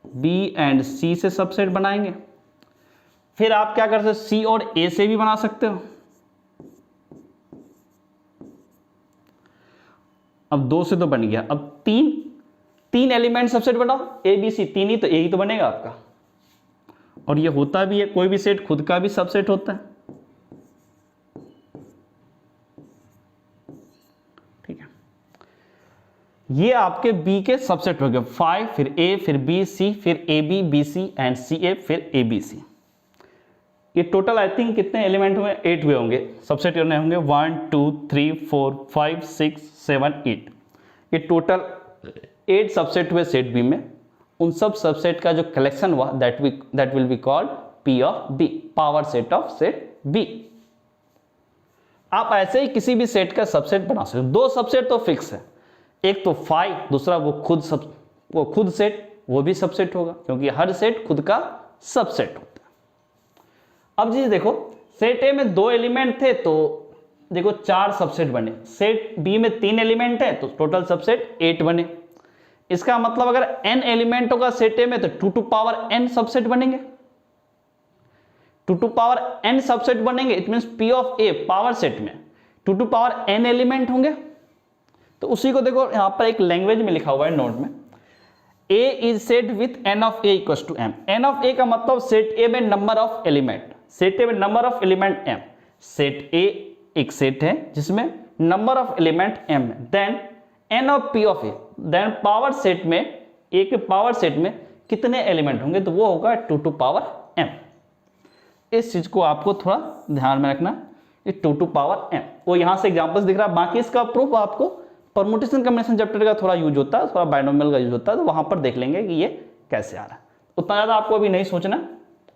B एंड C से सबसेट बनाएंगे। फिर आप क्या कर सकते हो? C और A से भी बना सकते हो। अब 2 से तो बन गया, अब 3 एलिमेंट सबसेट बनाओ, A B C 3 ही तो, A ही तो बनेगा आपका। और ये होता भी है, कोई भी सेट खुद का भी सबसेट होता है, ठीक है। ये आपके B के सबसेट हो गए 5, फिर A, फिर B C, फिर AB BC एंड CA, फिर ABC। ये टोटल आई थिंक कितने एलिमेंट हुए? 8 हुए होंगे। सबसेट करने होंगे 1 2 3 4 5 6 7 8। ये टोटल 8 सबसेट हुए सेट बी में। उन सब सबसेट का जो कलेक्शन हुआ that will be called P of B, power set of set B। आप ऐसे ही किसी भी सेट का सबसेट बना सकते हो। 2 सबसेट तो फिक्स है, एक तो फाई, दूसरा वो खुद सेट, वो भी सबसेट होगा क्योंकि हर सेट खुद का सबसेट होता है। अब जी देखो, सेट ए में 2 एलिमेंट थे तो देखो 4 सबसेट बने। सेट बी में 3 एलिमेंट है तो टोटल सबसेट 8 बने। इसका मतलब अगर n एलिमेंट होगा सेट ए में तो 2 टू पावर n सबसेट बनेंगे। 2 टू पावर n सबसेट बनेंगे, it means P of A power set में 2 टू पावर n एलिमेंट होंगे। तो उसी को देखो यहां पर एक लैंग्वेज में लिखा हुआ है नोट में, A is set with n of A equals to m। n of A का मतलब सेट A में number of element, set A में number of element m। Set A एक सेट है जिसमें नंबर ऑफ एलिमेंट m है, then n of P of A, then power set में A के पावर सेट में कितने एलिमेंट होंगे तो वो होगा 2 टू पावर m। इस चीज को आपको थोड़ा ध्यान में रखना, ये 2 टू पावर m। वो यहां से एग्जांपल्स दिख रहा है, बाकी इसका प्रूफ आपको परमुटेशन कॉम्बिनेशन चैप्टर का थोड़ा यूज होता है, थोड़ा बाइनोमियल का यूज होता है, तो वहां पर देख लेंगे कि ये कैसे आ रहा है। उतना ज्यादा आपको अभी नहीं सोचना,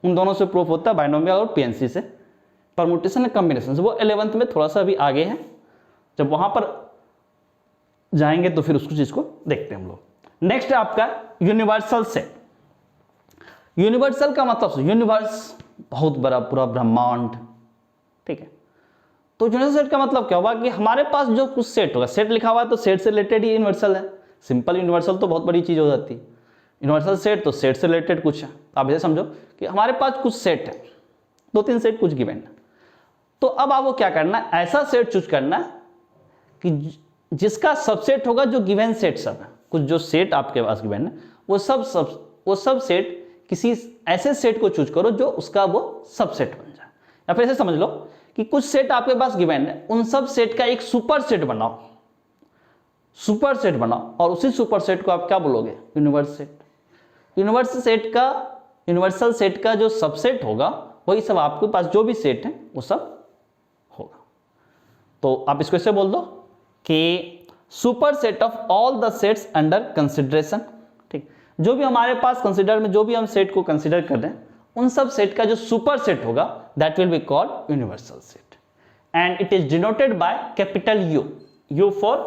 उन दोनों से प्रूफ होता है, बाइनोमियल और पीएनसी से। परमुटेशन कॉम्बिनेशन वो 11th में थोड़ा सा अभी आगे है, जब वहां पर जाएंगे तो फिर उसको चीज को देखते हैं हम लोग। नेक्स्ट है आपका यूनिवर्सल सेट। यूनिवर्सल का मतलब यूनिवर्स, बहुत बड़ा पूरा ब्रह्मांड, ठीक है। तो यूनिवर्सल सेट का मतलब क्या होगा कि हमारे पास जो कुछ सेट होगा, सेट लिखा हुआ है तो सेट से रिलेटेड ही यूनिवर्सल है। सिंपल यूनिवर्सल तो बहुत बड़ी चीज हो जाती है, यूनिवर्सल सेट तो सेट से रिलेटेड कुछ है। आप ये समझो कि हमारे पास कुछ सेट है, 2-3 सेट कुछ गिवन है, तो अब आपको क्या करना है, ऐसा सेट चूज करना है कि जिसका सबसेट होगा जो गिवन सेट सब है। कुछ जो सेट आपके पास गिवन है वो सब सेट किसी ऐसे सेट को चूज करो जो उसका वो सबसेट बन जाए। या फिर ऐसे समझ लो कि कुछ सेट आपके पास गिवन है, उन सब सेट का एक सुपर सेट बनाओ, सुपर सेट बनाओ, और उसी सुपर सेट को आप क्या बोलोगे? Universal set. यूनिवर्सल सेट का जो सबसेट होगा वही सब आपके पास जो भी सेट है वो सब होगा। तो आप इसको ऐसे बोल दो कि super set of all the sets under consideration. ठीक, जो भी हमारे पास कंसिडर में जो भी हम सेट को कंसिडर कर रहे हैं उन सब सेट का जो सुपर सेट होगा that will be called universal set and it is denoted by capital you, you for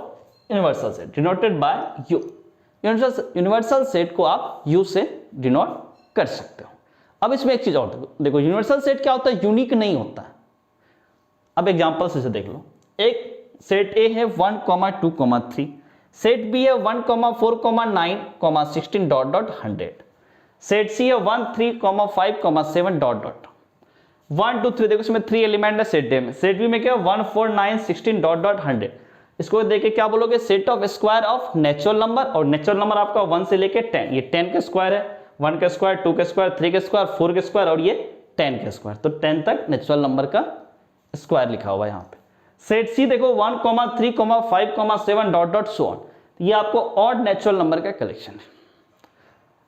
universal set, denoted by you. Universal set को आप यू से डिनोट कर सकते हो। अब इसमें एक चीज और देखो, यूनिवर्सल सेट क्या होता है, यूनिक नहीं होता है। अब एग्जांपल से देख लो, एक सेट ए है 1, 2, 3, सेट बी है 1, 4, 9, 16 डॉट डॉट 100, सेट सी है 1, 3, 5, 7 डॉट डॉट 1, 2, 3। देखो इसमें 3 एलिमेंट है सेट ए में, सेट बी में क्या 1, 4, 9, 16 डॉट डॉट 100। इसको देखे क्या बोलोगे, set of square of natural number, और नेचुरल नंबर आपका 1 से लेके 10, ये 10 का स्क्वायर है, 1 का स्क्वायर, 2 का स्क्वायर, 3 का स्क्वायर, 4 का स्क्वायर और ये 10 का स्क्वायर, तो 10 तक नेचुरल नंबर का स्क्वायर लिखा हुआ है यहाँ पे। सेट सी देखो 1, 3, 5, 7 डॉट डॉट सो ऑन, ये आपको ऑड नेचुरल नंबर का कलेक्शन है।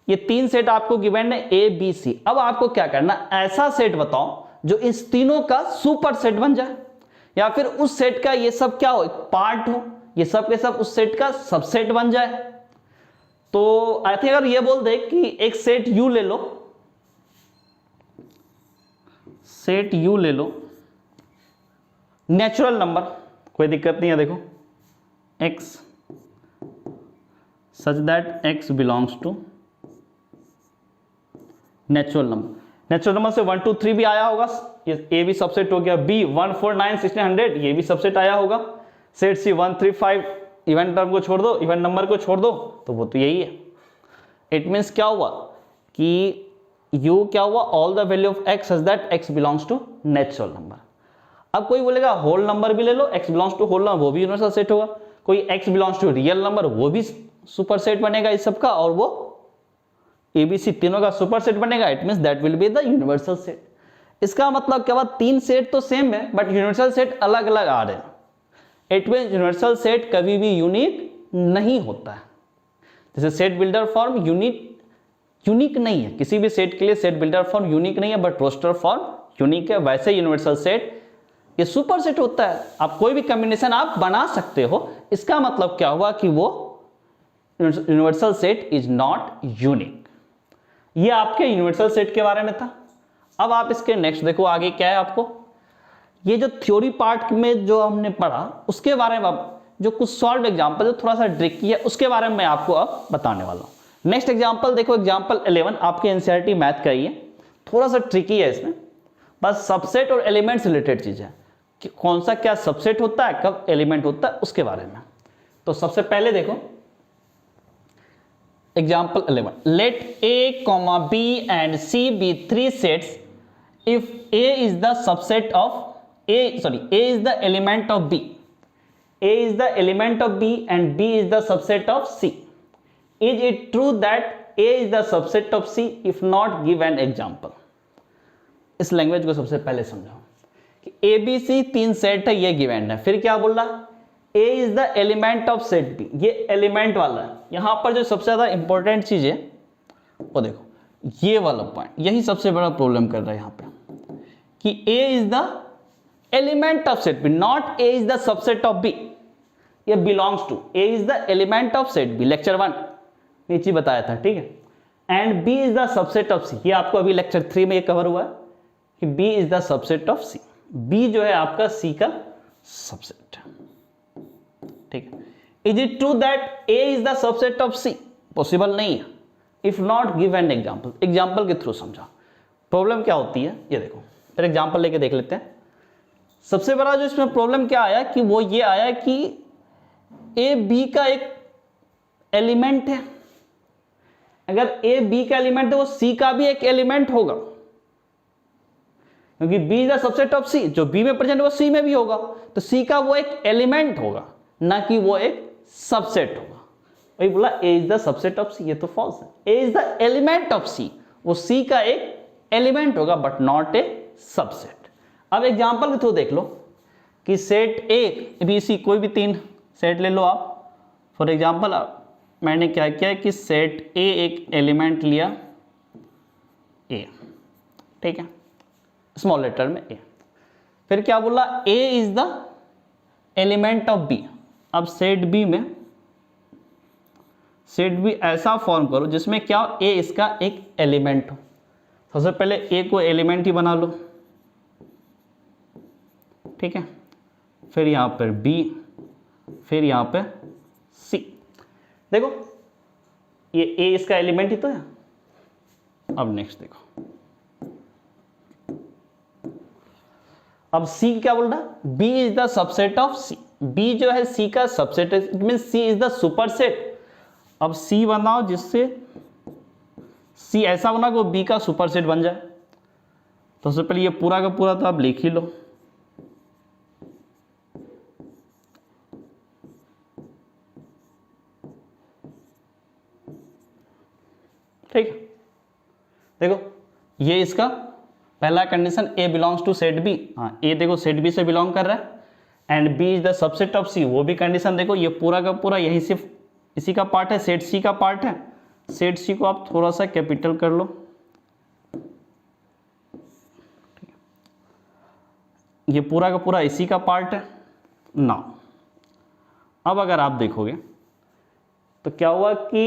ये 3 सेट आपको गिवन है ए बी सी। अब आपको क्या करना, ऐसा सेट बताओ जो इस तीनों का सुपर सेट बन जाए, या फिर उस सेट का ये सब क्या हो, एक पार्ट हो, ये सब के सब उस सेट का सबसेट बन जाए। तो आई थिंक अगर ये बोल दे कि एक सेट यू ले लो, सेट यू ले लो, नेचुरल नंबर, कोई दिक्कत नहीं है, देखो x such that x belongs to natural number. Natural number से 1, 2, 3 भी आया होगा, ये ए भी सबसेट हो गया, बी 1, 4, 9, 16, 100 ये भी सबसेट आया होगा, सेट सी 1, 3, 5 इवेंट टर्म को छोड़ दो, इवेंट नंबर को छोड़ दो, तो वो तो यही है। इट मीन्स क्या हुआ कि u क्या हुआ, all the value of x such that x belongs to natural number. अब कोई बोलेगा होल नंबर भी ले लो, x belongs to whole number, वो भी यूनिवर्सल सेट होगा। कोई x belongs to real number, वो भी सुपर सेट बनेगा इस सबका, और वो ABC तीनों का सुपर सेट बनेगा। It means that will be the universal set. इसका मतलब क्या हुआ, 3 सेट तो सेम है बट यूनिवर्सल सेट अलग अलग आ रहे हैं। इट मींस यूनिवर्सल सेट कभी भी यूनिक नहीं होता है। जैसे सेट बिल्डर फॉर्म यूनिक नहीं है, किसी भी सेट के लिए सेट बिल्डर फॉर्म यूनिक नहीं है बट रोस्टर फॉर्म यूनिक है, वैसे यूनिवर्सल सेट ये सुपर सेट होता है। आप कोई भी कॉम्बिनेशन आप बना सकते हो, इसका मतलब क्या हुआ कि वो universal set is not unique. ये आपके यूनिवर्सल सेट के बारे में था। अब आप इसके नेक्स्ट देखो आगे क्या है आपको, ये जो थ्योरी पार्ट में जो हमने पढ़ा उसके बारे में अब जो कुछ सॉल्व एग्जांपल जो थोड़ा सा ट्रिकी है उसके बारे में मैं आपको अब बताने वाला हूं। नेक्स्ट एग्जांपल देखो, एग्जांपल 11 आपके एनसीईआरटी मैथ का ही है, थोड़ा सा ट्रिकी है इसमें, बस सबसेट और एलिमेंट से रिलेटेड चीज है कि कौन सा क्या सबसेट होता है, कब एलिमेंट होता है, उसके बारे में। तो सबसे पहले देखो example 11, let a, b and c be 3 sets if a is the subset of a is the element of b, a is the element of b and b is the subset of c. Is it true that a is the subset of c? If not, give an example. इस language को सबसे पहले समझाओ कि ए B C 3 set है, ये given है, फिर क्या बोल रहा, A is the element of set B, ये एलिमेंट वाला है। यहां पर जो सबसे ज्यादा इंपॉर्टेंट चीज है वो देखो, ये वाला पॉइंट, यही सबसे बड़ा प्रॉब्लम कर रहा है यहां पे कि A is the element of set B, not A is the subset of B। ये belongs to, A is the element of set B, lecture 1 नीचे बताया था, ठीक है, and B is the subset of C। ये आपको अभी lecture 3 में ये कवर हुआ है कि B is the subset of C, B जो है आपका C का सबसेट है, ठीक है। Is it true that A is the subset of C? Possible नहीं है। If not, give an example, example के थ्रू समझा प्रॉब्लम क्या होती है। ये देखो फिर एग्जांपल लेके देख लेते हैं। सबसे बड़ा जो इसमें प्रॉब्लम क्या आया कि वो ये आया कि A B का एक एलिमेंट है, अगर A B का एलिमेंट है वो C का भी एक एलिमेंट होगा, क्योंकि B is the subset of C, जो B में प्रेजेंट वो C में भी होगा, तो C का वो एक एलिमेंट होगा, ना कि वो एक सबसेट होगा। वही बोला A is the subset of C, ये तो फॉल्स है। A is the element of C, वो C का एक एलिमेंट होगा बट नॉट ए सबसेट। अब एग्जांपल के थ्रू देख लो कि सेट A B C कोई भी 3 सेट ले लो आप। फॉर एग्जांपल मैंने क्या किया कि सेट A एक एलिमेंट लिया A, ठीक है, स्मॉल लेटर में ए। फिर क्या बोला, A is the element of B. अब सेट बी में, सेट बी ऐसा फॉर्म करो जिसमें क्या हो, ए इसका एक एलिमेंट हो। सबसे पहले ए को एलिमेंट ही बना लो, ठीक है। फिर यहां पर बी, फिर यहां पे सी। देखो ये ए इसका एलिमेंट ही तो है। अब नेक्स्ट देखो, अब सी क्या बोल रहा, B is the subset of C. B जो है सी का सबसेट है, it mean C is the superset. अब सी बनाओ जिससे सी ऐसा बना कि वो बी का सुपरसेट बन जाए। तो सबसे पहले ये पूरा का पूरा तो आप लिख ही लो, ठीक है। देखो ये इसका पहला condition, A belongs to set B. हाँ, ए देखो सेट बी से बिलोंग कर रहा है and B is the subset of C, वो भी कंडीशन। देखो ये पूरा का पूरा यही सिर्फ इसी का पार्ट है, सेट सी का पार्ट है। सेट सी को आप थोड़ा सा कैपिटल कर लो, ये पूरा का पूरा इसी का पार्ट है ना। अब अगर आप देखोगे तो क्या हुआ कि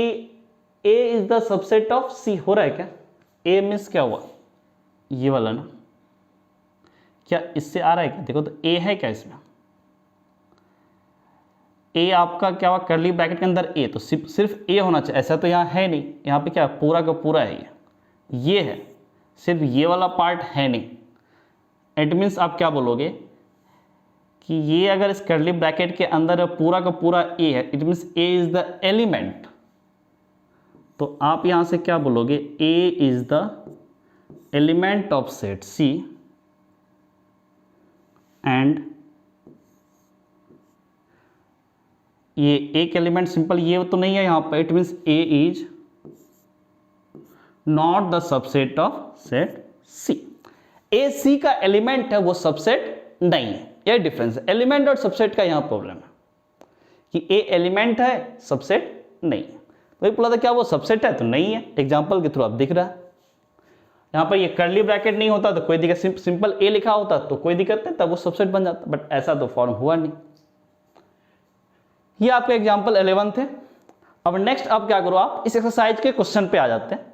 A is the subset of सी हो रहा है क्या। ए मीन्स क्या हुआ, ये वाला ना, क्या इससे आ रहा है क्या। देखो तो ए है क्या इसमें, ए आपका क्या हुआ कर्ली ब्रैकेट के अंदर ए, तो सिर्फ ए होना चाहिए, ऐसा तो यहाँ है नहीं। यहाँ पे क्या पूरा का पूरा है, ये है, सिर्फ ये वाला पार्ट है नहीं। इट मीन्स आप क्या बोलोगे कि ये अगर इस कर्ली ब्रैकेट के अंदर पूरा का पूरा ए है, it means A is the element. तो आप यहां से क्या बोलोगे, A is the element of set C and ये एक एलिमेंट सिंपल ये तो नहीं है यहां पर, it means A is not the subset of set C. A C का एलिमेंट है, वो सबसेट नहीं है, यह डिफरेंस है। एलिमेंट और सबसेट का यहां प्रॉब्लम है कि ए एलिमेंट है, सबसेट नहीं है। तो बोला था क्या वो सबसेट है, तो नहीं है। एग्जांपल के थ्रू आप दिख रहा है, यहां पर ये कर्ली ब्रैकेट नहीं होता तो कोई दिक्कत, सिंपल ए लिखा होता तो कोई दिक्कत नहीं, तब वो सबसेट बन जाता, बट ऐसा तो फॉर्म हुआ नहीं। ये आपका एग्जांपल 11 थे। अब नेक्स्ट आप क्या करो, आप इस एक्सरसाइज के क्वेश्चन पे आ जाते हैं।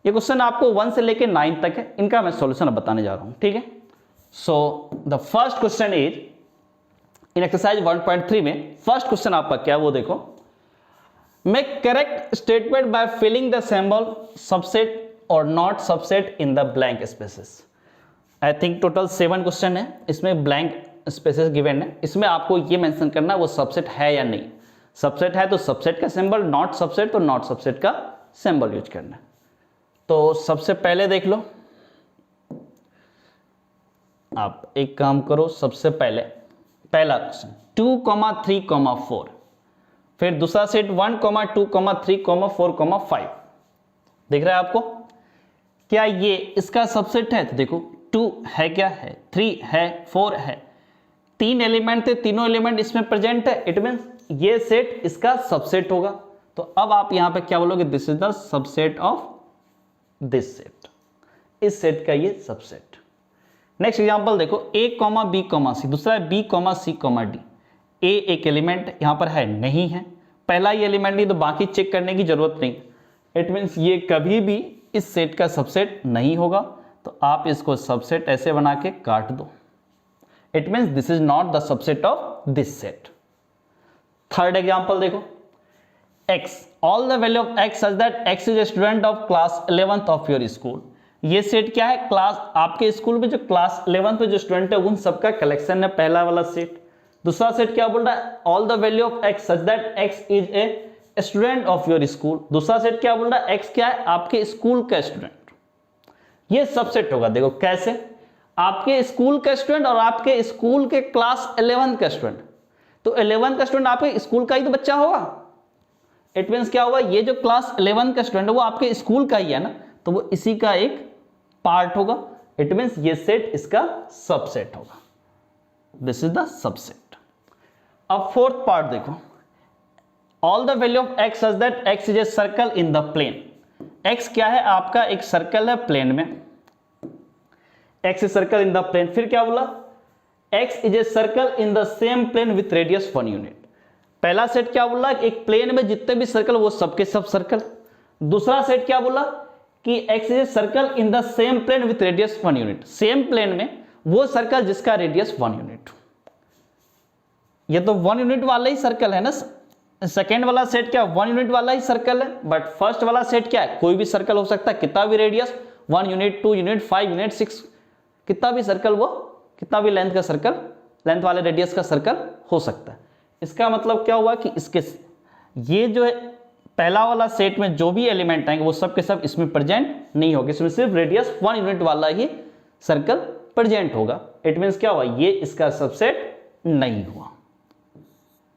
ये क्वेश्चन आपको 1 से लेके 9 तक है, इनका मैं सॉल्यूशन अब बताने जा रहा हूं, ठीक है। So the first question is in exercise 1.3 में फर्स्ट क्वेश्चन आपका क्या है वो देखो, make correct statement by filling the symbol subset और not subset in the blank spaces. I think total 7 question है, इसमें ब्लैंक स्पेसेस गिवन है। इसमें आपको ये मेंशन करना है वो सबसेट है या नहीं। सबसेट है तो सबसेट का सिंबल, नॉट सबसेट तो नॉट सबसेट का सिंबल यूज करना है। तो सबसे पहले देख लो, आप एक काम करो, सबसे पहले पहला क्वेश्चन 2, 3, 4, फिर दूसरा सेट 1, 2, 3, 4, 5 दिख रहा है आपको। क्या ये इसका सबसेट है, तो देखो 2 है, क्या है 3 है, 4 है, 3 एलिमेंट थे, तीनों एलिमेंट इसमें प्रेजेंट है, इट मींस ये सेट इसका सबसेट होगा। तो अब आप यहां पे क्या बोलोगे, this is the subset of this set, इस सेट का ये सबसेट। नेक्स्ट एग्जांपल देखो, a, b, c, दूसरा है b, c, d। a एक एलिमेंट यहां पर है नहीं है, पहला ही एलिमेंट नहीं, तो बाकी चेक करने की जरूरत नहीं। इट मींस ये कभी भी इस सेट का सबसेट नहीं होगा, तो आप इसको सबसेट ऐसे बना के काट दो। It means this is not the subset of this set. Third example देखो, x, all the value of x such that x is a student of class 11th of your school. ये set क्या है, class आपके school में जो class 11th में जो student है उन सबका कलेक्शन है, पहला वाला सेट। दूसरा सेट क्या बोल रहा है, all the value of x such that x is a student of your school. दूसरा सेट क्या बोल रहा है, x क्या है, आपके स्कूल का स्टूडेंट। ये सबसेट होगा। देखो कैसे, आपके स्कूल का स्टूडेंट और आपके स्कूल के क्लास 11th का स्टूडेंट, तो 11th का स्टूडेंट आपके स्कूल का ही तो बच्चा होगा। इट मींस क्या होगा, ये जो क्लास 11 का स्टूडेंट है वो आपके स्कूल का ही है ना, तो वो इसी का एक पार्ट होगा। इट मींस ये सेट इसका सबसेट होगा, दिस इज द सबसेट। अब फोर्थ पार्ट देखो, all the value of x such that x is a circle in the plane. x क्या है, आपका एक सर्कल है प्लेन में। X is circle in the plane, फिर क्या बोला, x is a circle in the same plane with radius 1 unit. पहला सेट क्या बोला, एक प्लेन में जितने भी सर्कल वो सबके सब सर्कल। दूसरा सेट क्या बोला कि x is a circle in the same plane with radius 1 unit, same plane में वो सर्कल जिसका रेडियस 1 यूनिट। ये तो 1 यूनिट वाला ही सर्कल है ना, सेकेंड वाला सेट क्या 1 यूनिट वाला ही सर्कल है, बट फर्स्ट वाला सेट क्या है, कोई भी सर्कल हो सकता है, कितना भी रेडियस, 1 यूनिट, 2 यूनिट, 5 यूनिट, 6, कितना भी सर्कल, वो कितना भी लेंथ का सर्कल, लेंथ वाले रेडियस का सर्कल हो सकता है। इसका मतलब क्या हुआ कि इसके ये जो है पहला वाला सेट में जो भी एलिमेंट आएंगे वो सब के सब इसमें प्रेजेंट नहीं होंगे, इसमें सिर्फ रेडियस 1 यूनिट वाला ही सर्कल प्रेजेंट होगा। इट मीन्स क्या हुआ, ये इसका सबसेट नहीं हुआ,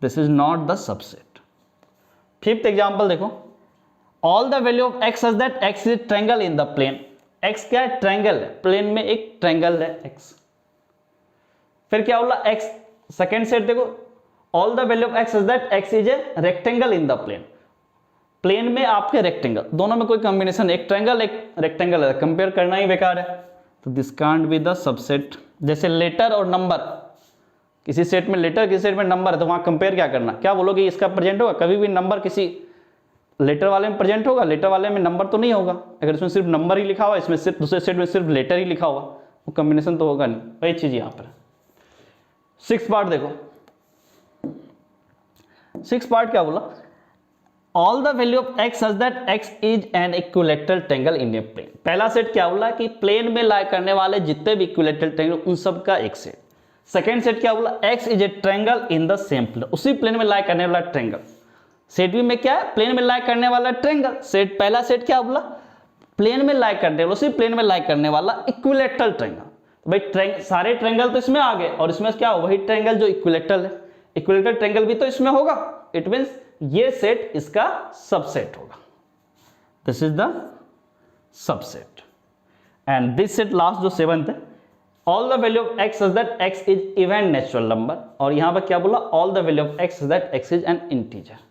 this is not the subset. Fifth example देखो, all the value of x such that x is triangle in the plane. X क्या है, ट्रायंगल है, प्लेन में एक ट्रायंगल है एक्स। फिर क्या बोला, एक्स सेकेंड सेट देखो, all the value of x such that x is a rectangle in the plane. Plane में आपके रेक्टेंगल, दोनों में कोई कॉम्बिनेशन, एक ट्रायंगल एक रेक्टेंगल है, कंपेयर करना ही बेकार है, तो this can't be the subset. जैसे लेटर और नंबर, किसी सेट में लेटर किसी सेट में नंबर है, तो वहां कंपेयर क्या करना, क्या बोलोगे इसका प्रेजेंट होगा, कभी भी नंबर किसी लेटर वाले में प्रेजेंट होगा, लेटर वाले में नंबर तो नहीं होगा। अगर इसमें सिर्फ नंबर ही लिखा हुआ, इसमें सिर्फ दूसरे सेट में सिर्फ लेटर ही लिखा हुआ, वो कॉम्बिनेशन तो होगा नहीं। वही चीज यहां पर। 6th पार्ट देखो, 6th पार्ट क्या बोला, all the value of x such that x is an equilateral triangle in a plane. पहला सेट क्या बोला कि प्लेन में लाई करने वाले जितने भी इक्विलैटरल ट्रायंगल उन सब का एक सेट। सेकेंड सेट क्या बोला, x is a triangle in the same plane, उसी प्लेन में लाई करने वाला ट्रायंगल। सेट बी में क्या है, प्लेन में लाई करने वाला ट्रायंगल। सेट पहला सेट क्या बोला, प्लेन में लाई करने वाला, उसी प्लेन में लाई करने वाला इक्विलैटरल ट्रायंगल। भाई सारे ट्रायंगल तो इसमें आ गए, और इसमें क्या, वही ट्रायंगल जो इक्विलैटरल है, इक्विलैटरल ट्रायंगल भी तो इसमें होगा। इट मींस ये सेट इसका सबसेट होगा, this is the subset. And this set last जो 7th है, all the value of x such that x is even natural number. और यहां पर क्या बोला, all the value of x such that x is N integer.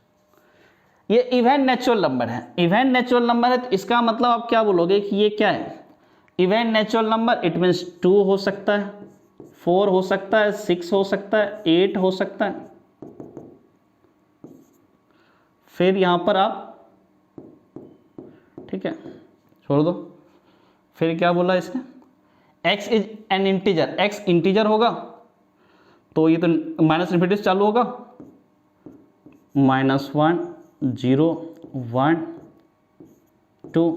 ये even natural number है, even natural number है, तो इसका मतलब आप क्या बोलोगे कि ये क्या है, even natural number. It means 2 हो सकता है, 4 हो सकता है, 6 हो सकता है, 8 हो सकता है। फिर यहां पर आप, ठीक है छोड़ दो, फिर क्या बोला इसने, x is an integer, x integer होगा तो ये तो माइनस इन्फिनिटी से चालू होगा, -1 0 1 2।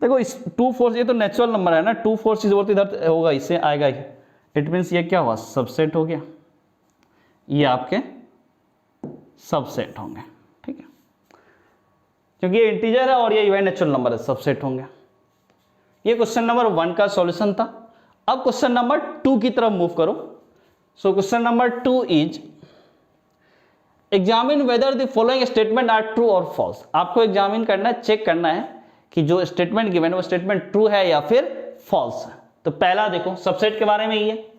देखो इस 2 4, ये तो नेचुरल नंबर है ना, 2 4 चीज बोलते इधर होगा, इससे आएगा ही। इट मीन्स ये क्या हुआ, सबसेट हो गया, ये आपके सबसेट होंगे, ठीक है, क्योंकि ये इंटीजर है और ये इवन नेचुरल नंबर है, सबसेट होंगे। ये क्वेश्चन नंबर 1 का सॉल्यूशन था। अब क्वेश्चन नंबर 2 की तरफ मूव करो। So question number 2 is examine whether the following statement are true और फॉल्स। आपको एग्जामिन करना है, चेक करना है कि जो स्टेटमेंट गिवन है वो स्टेटमेंट ट्रू है या फिर फॉल्स है। तो पहला देखो, सबसेट के बारे में ये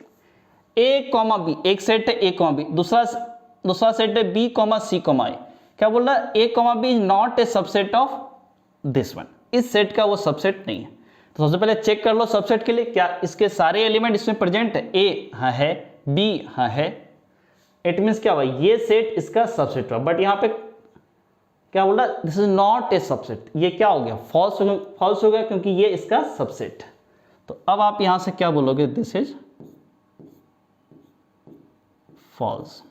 a, b, एक सेट है a, b, दूसरा सेट है b, c, a। क्या बोल रहा है, a, b is not a subset of this one, इस सेट का वो सबसेट नहीं है। तो सबसे पहले चेक कर लो सबसेट के लिए, क्या इसके सारे एलिमेंट इसमें प्रेजेंट है, a हाँ है, b हाँ है। इट मीन्स क्या हुआ, ये सेट इसका सबसेट हुआ। बट यहाँ पे क्या बोल रहा है, this is not a subset, ये क्या हो गया, फॉल्स हो गया, क्योंकि ये इसका सबसेट है। तो अब आप यहां से क्या बोलोगे, दिस इज फॉल्स,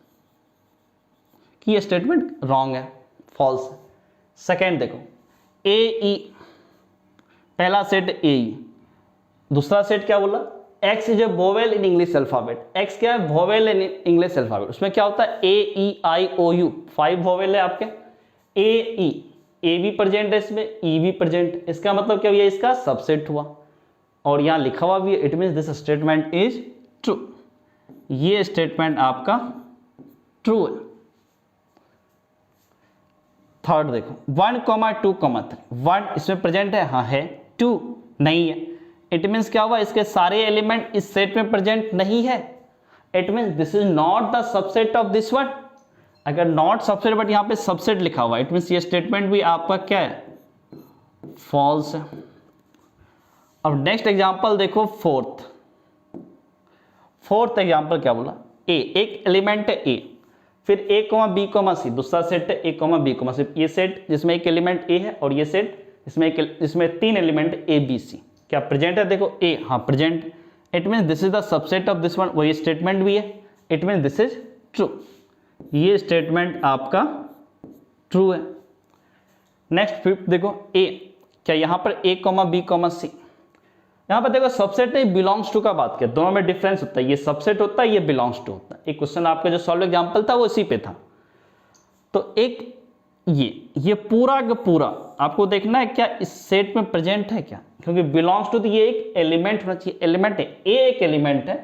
कि ये स्टेटमेंट रॉन्ग है, फॉल्स। सेकेंड देखो, ए ई, पहला सेट ए ई, दूसरा सेट क्या बोला, x is A vowel in English alphabet. X क्या है, वोवेल इन इंग्लिश अल्फाबेट। उसमें क्या होता है, ए E I O you, 5 vowel है आपके। ए ई, ए भी प्रेजेंट है इसमें, ई भी प्रेजेंट, इसका मतलब क्या, ये इसका सबसेट हुआ। और यहां लिखा हुआ भी है, it means this statement is true, ये स्टेटमेंट आपका ट्रू है। थर्ड देखो, 1, 2, 3, 1 इसमें प्रेजेंट है, हाँ है, 2 नहीं है। इट मीन्स क्या हुआ, इसके सारे एलिमेंट इस सेट में प्रेजेंट नहीं है। It means this is not the subset of this one. अगर नॉट सबसेट बट यहां पे सबसेट लिखा हुआ है, इट मीन्स ये स्टेटमेंट भी आपका क्या है, फॉल्स है। अब नेक्स्ट एग्जांपल देखो, फोर्थ एग्जांपल क्या बोला, ए, एक एलिमेंट है ए, फिर ए कोमा बी कोमा सी दूसरा सेट है, ए कोमा बी कोमा सी, ये सेट जिसमें एक एलिमेंट ए है और ये सेट इसमें 3 एलिमेंट ए बी सी, क्या प्रेजेंट है, देखो ए, हाँ present, it means this is the subset of this one, वही स्टेटमेंट भी है, it means this is true, ये स्टेटमेंट आपका ट्रू है। नेक्स्ट फिफ्थ देखो ए, क्या यहाँ पर ए कोमा बी कोमा सी, यहाँ पर देखो सबसेट नहीं बिलोंग्स टू का बात किया, दोनों में डिफरेंस होता है, ये सबसेट होता है, ये बिलोंग्स टू होता है। एक क्वेश्चन आपका जो सॉल्व एग्जांपल था वो इसी पे था। तो एक ये पूरा का पूरा आपको देखना है क्या इस सेट में प्रेजेंट है क्या, क्योंकि बिलोंग्स टू तो ये एक एलिमेंट होना चाहिए, एलिमेंट है, ए एक एलिमेंट है,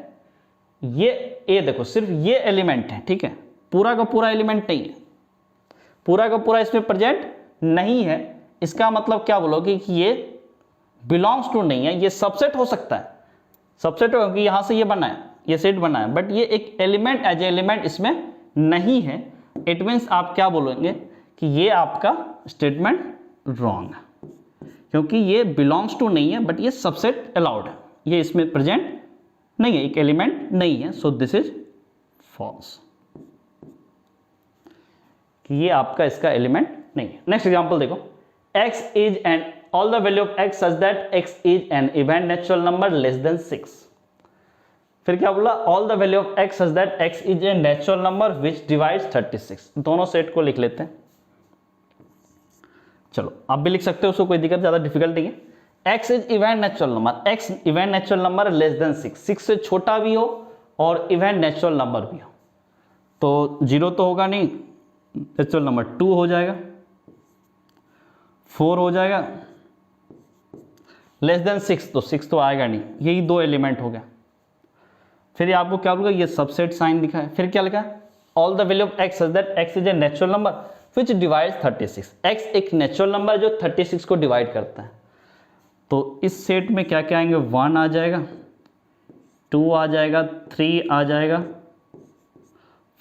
ये ए देखो सिर्फ ये एलिमेंट है, ठीक है, पूरा का पूरा एलिमेंट नहीं है, पूरा का पूरा इसमें प्रेजेंट नहीं है, इसका मतलब क्या बोलोगे कि ये बिलोंग्स टू नहीं है, ये सबसेट हो सकता है, सबसेट हो क्योंकि यहां से ये बना है, ये सेट बना है, बट ये एक एलिमेंट एज एलिमेंट इसमें नहीं है। इट मीन्स आप क्या बोलेंगे कि ये आपका स्टेटमेंट रॉन्ग है, क्योंकि ये बिलोंग्स टू नहीं है बट ये सबसेट अलाउड है, ये इसमें प्रेजेंट नहीं है, एक एलिमेंट नहीं है, सो दिस इज फॉल्स, कि ये आपका इसका एलिमेंट नहीं है। नेक्स्ट एग्जांपल देखो, x is an all the value of x such that x is an even natural number less than 6। फिर क्या बोला, all the value of x such that x is a natural number which divides 36। दोनों set को लिख लेते हैं, चलो आप भी लिख सकते हो, उसको कोई दिक्कत ज्यादा डिफिकल्ट नहीं है। x is even natural number, x even natural number less than 6 से छोटा भी हो और इवन नेचुरल नंबर भी हो, तो 0 तो होगा नहीं, नेचुरल नंबर 2 हो जाएगा, 4 हो जाएगा, लेस देन 6 तो 6 तो आएगा नहीं, यही 2 एलिमेंट हो गया। फिर ये आपको क्या बोलूगा, ये सबसेट साइन दिखा है, फिर क्या लिखा है, all the value of x such that x is a natural number which divides 36। x एक नेचुरल नंबर जो 36 को डिवाइड करता है, तो इस सेट में क्या क्या आएंगे, 1 आ जाएगा, 2 आ जाएगा, 3 आ जाएगा,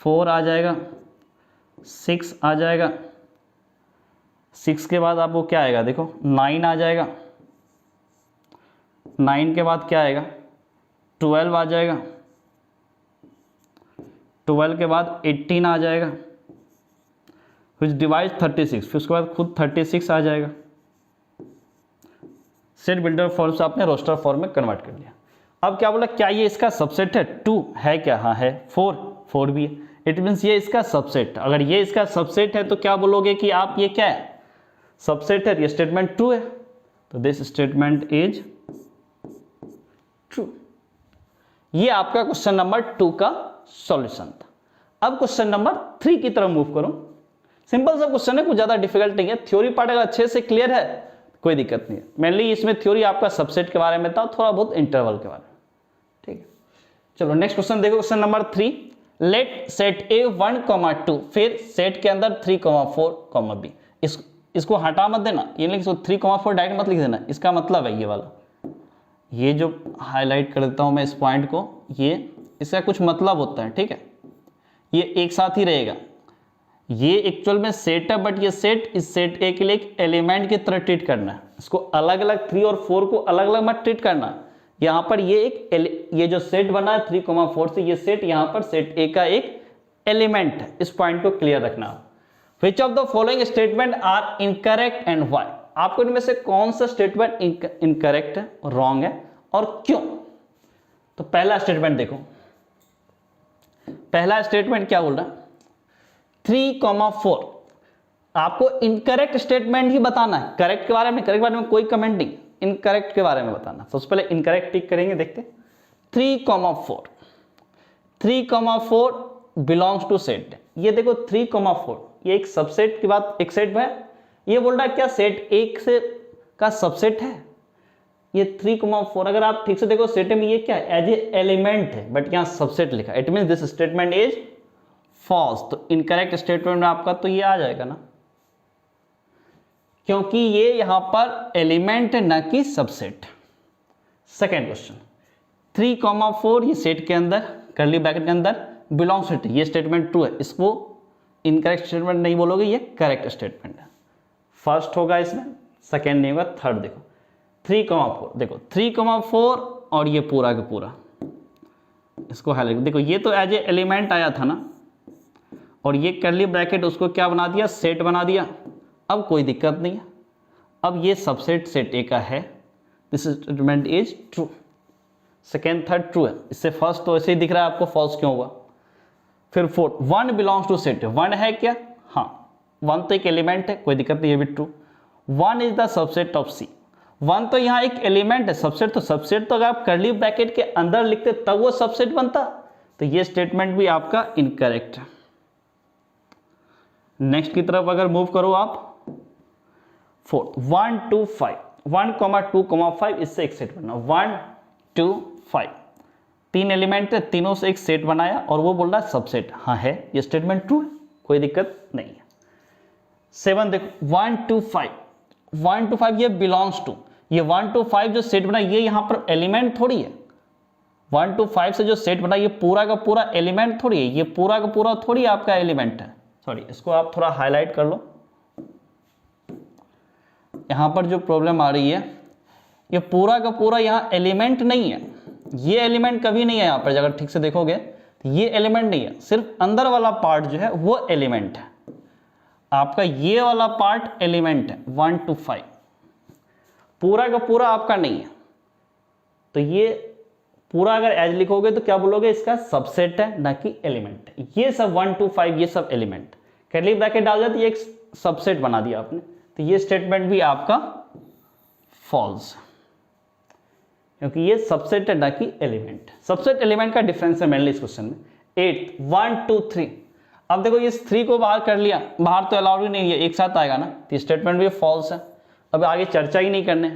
4 आ जाएगा, 6 आ जाएगा, 6 के बाद आपको क्या आएगा, देखो 9 आ जाएगा, 9 के बाद क्या आएगा, 12 आ जाएगा, 12 के बाद 18 आ जाएगा which divides 36, फिर उसके बाद खुद 36 आ जाएगा। सेट बिल्डर फॉर्म से आपने रोस्टर फॉर्म में कन्वर्ट कर लिया। अब क्या बोला, क्या ये इसका सबसेट है, 2 है क्या, हाँ है, 4 भी है, इट मीन्स ये इसका सबसेट। अगर ये इसका सबसेट है तो क्या बोलोगे कि आप ये क्या है, सबसेट है, ये स्टेटमेंट ट्रू है, तो दिस स्टेटमेंट इज ट्रू। ये आपका क्वेश्चन नंबर 2 का सॉल्यूशन था। अब क्वेश्चन नंबर 3 की तरफ मूव करूं। सिंपल सा क्वेश्चन है, कुछ ज्यादा डिफिकल्ट नहीं है, थ्योरी पार्ट अगर अच्छे से क्लियर है कोई दिक्कत नहीं है। मेनली इसमें थ्योरी आपका सबसेट के बारे में था, थोड़ा बहुत इंटरवल के बारे में, ठीक है। चलो नेक्स्ट क्वेश्चन देखो, question number 3, let set A 1, 2, फिर सेट के अंदर 3, 4, b। इसको हटा मत देना, ये नहीं 3, 4 डायरेक्ट मत लिख देना, इसका मतलब है ये वाला, ये जो हाईलाइट कर देता हूं मैं इस पॉइंट को, ये इसका कुछ मतलब होता है, ठीक है, ये एक साथ ही रहेगा। ये एक्चुअल में सेट है, बट ये सेट इस सेट ए के लिए एक एलिमेंट की तरह ट्रीट करना है, इसको अलग अलग 3 और 4 को अलग अलग मत ट्रीट करना। यहाँ पर ये ये जो सेट बना है 3, 4 से, ये सेट यहाँ पर सेट ए का एक एलिमेंट है, इस पॉइंट को क्लियर रखना। Which of the following statement are incorrect and why? आपको इनमें से कौन सा स्टेटमेंट इनकरेक्ट है, रॉन्ग है और क्यों? तो पहला स्टेटमेंट देखो, पहला स्टेटमेंट क्या बोल रहा है, 3, 4। आपको इनकरेक्ट स्टेटमेंट ही बताना है, करेक्ट के बारे में, करेक्ट के बारे में कोई कमेंट नहीं, इनकरेक्ट के बारे में बताना। सबसे पहले इनकरेक्ट टिक करेंगे, देखते 3, 4। 3, 4 बिलोंग्स टू सेट। ये देखो 3, 4 ये एक सबसेट की बात, एक सेट है, ये बोल रहा है क्या सेट एक से का सबसेट है ये 3, 4। अगर आप ठीक से देखो सेट में ये क्या है, एज ए एलिमेंट है, बट यहाँ सबसेट लिखा, it means this statement is false. तो इनकरेक्ट स्टेटमेंट में आपका तो ये आ जाएगा ना, क्योंकि ये यहां पर एलिमेंट है ना कि सबसेट। सेकेंड क्वेश्चन, 3, 4 ये सेट के अंदर कर्ली ब्रैकेट के अंदर बिलोंग्स टू, ये स्टेटमेंट ट्रू है, इसको इनकरेक्ट स्टेटमेंट नहीं बोलोगे, ये करेक्ट स्टेटमेंट है। फर्स्ट होगा इसमें, सेकेंड नहीं होगा, थर्ड देखो 3,4 देखो 3,4 और ये पूरा का पूरा, इसको हाईलाइट देखो, ये तो एज ए एलिमेंट आया था ना, और ये कर्ली ब्रैकेट उसको क्या बना दिया, सेट बना दिया। अब कोई दिक्कत नहीं है, अब ये सबसेट सेट ए का है, this statement is true. Second third true है, इससे फर्स्ट तो ऐसे ही दिख रहा है आपको, फॉल्स क्यों हुआ। फिर फोर्थ, 1 बिलोंग्स टू सेट, 1 है क्या, हाँ 1 तो एक एलिमेंट है, कोई दिक्कत नहीं, ये भी true. 1 is the subset of C, 1 तो यहाँ एक एलिमेंट है, सबसेट तो अगर आप कर्ली ब्रैकेट के अंदर लिखते तब वो सबसेट बनता, तो ये स्टेटमेंट भी आपका इनकरेक्ट है। नेक्स्ट की तरफ अगर मूव करो आप, फोर्थ 1 2 5, 1, 2, 5, इससे एक सेट बना, 1 2 5, 3 एलिमेंट है, तीनों से एक सेट बनाया और वो बोल रहा है सबसेट, हाँ है, ये स्टेटमेंट ट्रू है, कोई दिक्कत नहीं है। 7 देखो 1 2 5, 1 2 5 ये बिलोंग्स टू, ये 1 2 5 जो सेट बना ये यहाँ पर एलिमेंट थोड़ी है, 1 2 5 से जो सेट बना ये पूरा का पूरा एलिमेंट थोड़ी है, ये पूरा का पूरा थोड़ी आपका एलिमेंट है। सॉरी, इसको आप थोड़ा हाईलाइट कर लो, यहाँ पर जो प्रॉब्लम आ रही है, ये पूरा का पूरा यहाँ एलिमेंट नहीं है, ये एलिमेंट कभी नहीं है यहाँ पर, अगर ठीक से देखोगे तो ये एलिमेंट नहीं है, सिर्फ अंदर वाला पार्ट जो है वो एलिमेंट है, आपका ये वाला पार्ट एलिमेंट है 1 2 5, पूरा का पूरा आपका नहीं है। तो ये पूरा अगर एज लिखोगे तो क्या बोलोगे, इसका सबसेट है ना कि एलिमेंट है। ये सब 1 2 5 ये सब एलिमेंट, कर्ली ब्रैकेट डाल जाती है, एक सबसेट बना दिया आपने, तो ये स्टेटमेंट भी आपका फॉल्स, क्योंकि ये सबसेट है ना कि एलिमेंट। सबसेट एलिमेंट का डिफरेंस है मेनली इस क्वेश्चन में। 8 1 2 3, अब देखो इस 3 को बाहर कर लिया, बाहर तो अलाउड ही नहीं है, एक साथ आएगा ना, तो स्टेटमेंट भी फॉल्स है। अब आगे चर्चा ही नहीं करने,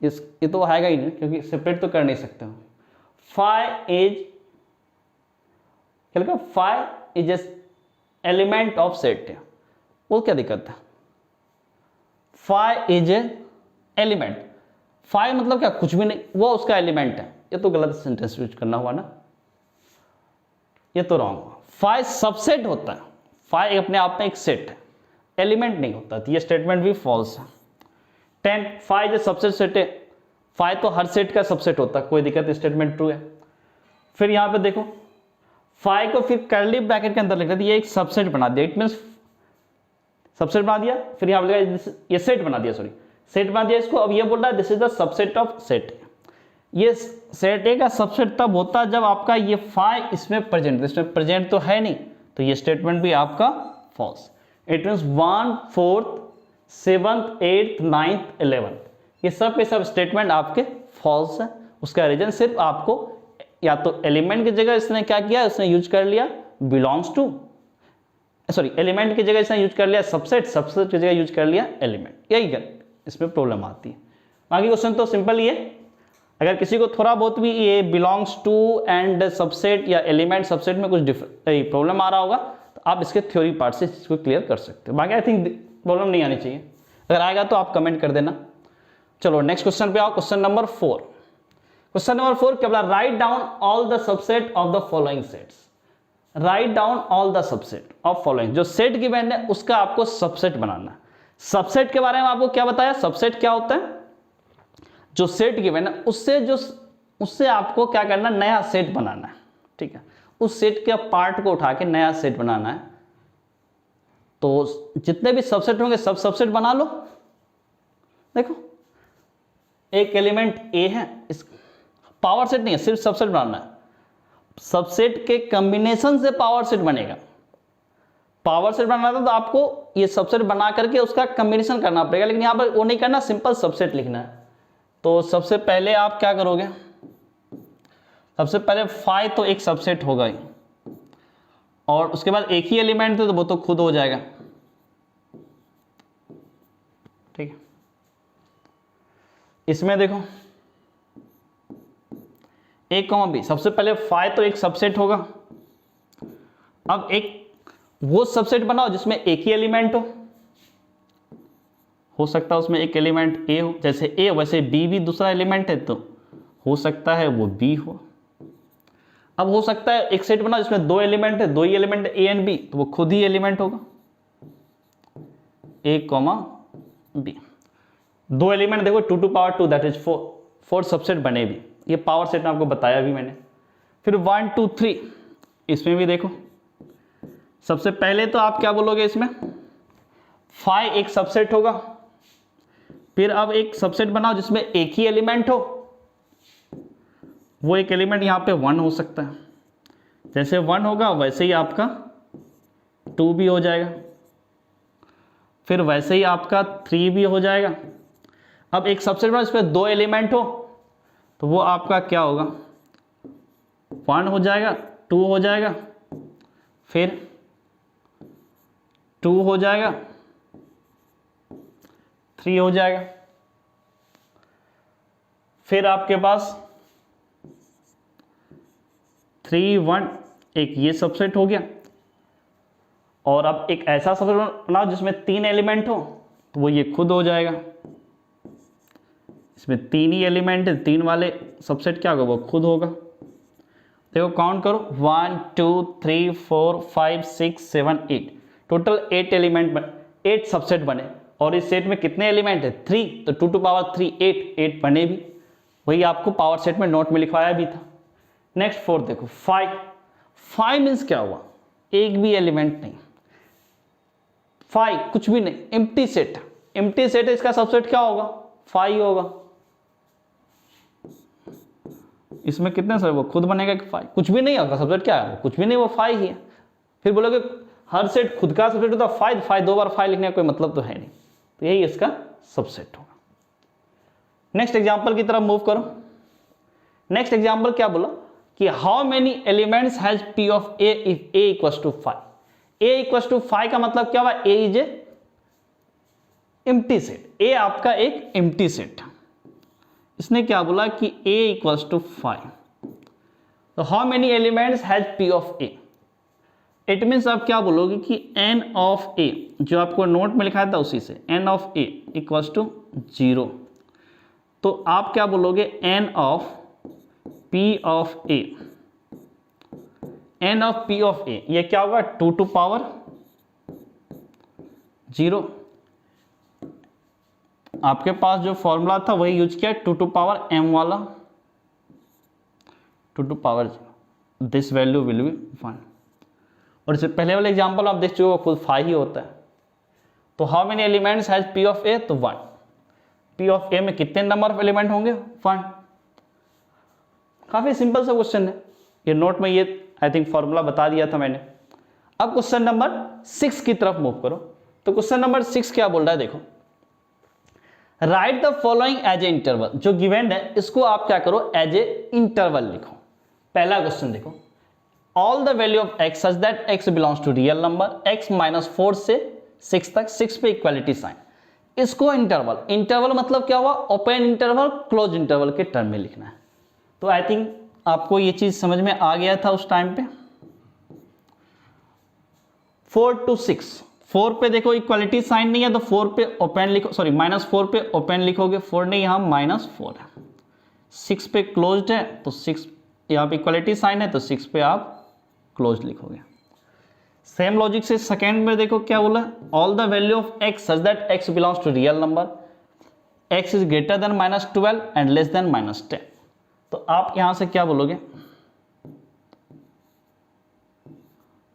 ये तो आएगा ही नहीं, क्योंकि सेपरेट तो कर नहीं सकते हो। 5 इज क्या लिखा, 5 इज एलिमेंट ऑफ सेट है, वो क्या दिक्कत है, 5 इज ए एलिमेंट, 5 मतलब क्या, कुछ भी नहीं, वो उसका एलिमेंट है, ये तो गलत सेंटेंस यूज करना हुआ ना, ये तो रॉन्ग हुआ। 5 सबसेट होता है, 5 अपने आप में एक सेट है, एलिमेंट नहीं होता, तो ये स्टेटमेंट भी फॉल्स है। 10 5 जो सबसेट सेट है, 5 तो हर सेट का सबसेट होता है, कोई दिक्कत, स्टेटमेंट ट्रू है। फिर यहाँ पे देखो 5 को फिर कर्ली ब्रैकेट के अंदर लिख रहे थे, ये एक सबसेट बना दिया, इट मीन्स सबसेट बना दिया, फिर यहाँ पे ये सेट बना दिया, सॉरी सेट बना दिया इसको। अब ये बोल रहा है this is the subset of set, ये सेट ए का सबसेट तब होता जब आपका ये 5 इसमें प्रेजेंट, इसमें प्रेजेंट तो है नहीं, तो ये स्टेटमेंट भी आपका फॉल्स। इट मीन्स 1 4 7 8 9 11 ये सब के सब स्टेटमेंट आपके फॉल्स है। उसका रीजन सिर्फ आपको या तो एलिमेंट की जगह इसने क्या किया, उसने यूज कर लिया बिलोंग्स टू, सॉरी एलिमेंट की जगह इसने यूज कर लिया सबसेट, सबसेट की जगह यूज कर लिया एलिमेंट, यही इसमें प्रॉब्लम आती है। बाकी क्वेश्चन तो सिंपल ही है, अगर किसी को थोड़ा बहुत भी ये बिलोंग्स टू एंड सबसेट या एलिमेंट सबसेट में कुछ प्रॉब्लम आ रहा होगा तो आप इसके थ्योरी पार्ट से इसको क्लियर कर सकते हो। बाकी आई थिंक प्रॉब्लम नहीं आनी चाहिए, अगर आएगा तो आप कमेंट कर देना। चलो नेक्स्ट क्वेश्चन पे आओ, क्वेश्चन नंबर 4। क्वेश्चन नंबर 4 क्या बोला, write down all the subset of the following sets. Write down all the subset of following, जो सेट गिवन है उसका आपको सबसेट बनाना है। सबसेट के बारे में आपको क्या बताया, सबसेट क्या होता है, जो सेट गिवन है उससे आपको क्या करना, नया सेट बनाना है, ठीक है, उस सेट के पार्ट को उठा के नया सेट बनाना है। तो जितने भी सबसेट होंगे सब सबसेट बना लो। देखो एक एलिमेंट ए है, इस पावर सेट नहीं है, सिर्फ सबसेट बनाना है, सबसेट के कॉम्बिनेशन से पावर सेट बनेगा। पावर सेट बनाना था तो आपको ये सबसेट बना करके उसका कॉम्बिनेशन करना पड़ेगा, लेकिन यहाँ पर वो नहीं करना, सिंपल सबसेट लिखना है। तो सबसे पहले आप क्या करोगे, सबसे पहले 5 तो एक सबसेट होगा ही, और उसके बाद एक ही एलिमेंट है तो वो तो खुद हो जाएगा, ठीक है। इसमें देखो A, B, सबसे पहले 5 तो एक सबसेट होगा। अब एक वो सबसेट बनाओ जिसमें एक ही एलिमेंट हो सकता है उसमें एक एलिमेंट A हो, जैसे A वैसे B भी दूसरा एलिमेंट है तो हो सकता है वो B हो। अब हो सकता है एक सेट बनाओ जिसमें 2 एलिमेंट है, 2 ही एलिमेंट A एंड B, तो वो खुद ही एलिमेंट होगा A, B। दो एलिमेंट देखो 2 to power 2 that is 4, 4 subset बने भी, ये पावर सेट में आपको बताया भी मैंने। फिर 1 2 3 इसमें भी देखो, सबसे पहले तो आप क्या बोलोगे इसमें 5 एक सबसेट होगा, फिर अब एक सबसेट बनाओ जिसमें एक ही एलिमेंट हो, वो एक एलिमेंट यहां पे 1 हो सकता है, जैसे 1 होगा वैसे ही आपका 2 भी हो जाएगा, फिर वैसे ही आपका 3 भी हो जाएगा। अब एक सबसेट बनाओ जिसमें 2 एलिमेंट हो, तो वो आपका क्या होगा 1 हो जाएगा, 2 हो जाएगा, फिर 2 हो जाएगा, 3 हो जाएगा। फिर आपके पास 3 1 एक ये सबसेट हो गया, और अब एक ऐसा सबसेट बनाओ जिसमें 3 एलिमेंट हो, तो वो ये खुद हो जाएगा, इसमें 3 ही एलिमेंट है, 3 वाले सबसेट क्या होगा वो खुद होगा। देखो काउंट करो 1 2 3 4 5 6 7 8, टोटल 8 एलिमेंट 8 सबसेट बने, और इस सेट में कितने एलिमेंट है 3, तो 2 टू पावर 3 8 बने भी, वही आपको पावर सेट में नोट में लिखवाया भी था। नेक्स्ट 4 देखो 5 मीन्स क्या हुआ एक भी एलिमेंट नहीं, 5 कुछ भी नहीं, एम्प्टी सेट, एम्प्टी सेट है, इसका सबसेट क्या होगा 5 होगा। इसमें कितने सर वो खुद बनेगा कि 5, कुछ भी नहीं होगा सबसेट क्या है, कुछ भी नहीं, वो 5 ही है। फिर बोलोगे हर सेट खुद का सबसेट होता है 5 दो बार 5 लिखने का कोई मतलब तो है नहीं, तो यही इसका सबसेट होगा। नेक्स्ट एग्जांपल की तरफ मूव करो। नेक्स्ट एग्जांपल क्या बोला कि how many elements has p of a if a equals to 5। a equals to 5 का मतलब क्या हुआ, a is a empty set, a आपका एक एम्प्टी सेट। इसने क्या बोला कि a इक्वल्स टू 5, तो how many elements has p of a, it means आप क्या बोलोगे कि n ऑफ a, जो आपको नोट में लिखा था उसी से, n of a equals to 0, तो आप क्या बोलोगे n of p of a, n of p of a ये क्या होगा 2 टू पावर 0। आपके पास जो फॉर्मूला था वही यूज किया 2 टू पावर m वाला, 2 to power 0, this value will be 1। और इससे पहले वाले एग्जांपल आप देख चुके हो खुद 5 ही होता है। तो how many elements has p of a, तो 1। p ऑफ a में कितने नंबर ऑफ एलिमेंट होंगे 1। काफी सिंपल सा क्वेश्चन है, ये नोट में ये आई थिंक फॉर्मूला बता दिया था मैंने। अब क्वेश्चन नंबर 6 की तरफ मूव करो। तो क्वेश्चन नंबर 6 क्या बोल रहा है देखो, write the following as a interval, जो गिवन है इसको आप क्या करो एज ए इंटरवल लिखो। पहला क्वेश्चन देखो, all the value of x such that x belongs to real number, x -4 से 6 तक, 6 पे इक्वालिटी साइन, इसको इंटरवल, इंटरवल मतलब क्या हुआ ओपन इंटरवल क्लोज इंटरवल के टर्म में लिखना है। तो आई थिंक आपको ये चीज समझ में आ गया था उस टाइम पे। 4 to 6, 4 पे देखो इक्वालिटी साइन नहीं है तो 4 पे ओपन लिखो, सॉरी -4 पे ओपन लिखोगे, 4 नहीं यहाँ -4 है। 6 पे क्लोज्ड है तो 6 यहाँ पे इक्वालिटी साइन है तो 6 पे आप क्लोज लिखोगे। सेम लॉजिक से सेकेंड में देखो क्या बोला, all the value of x such that x belongs to real number, x is greater than -12 and less than -10, तो आप यहां से क्या बोलोगे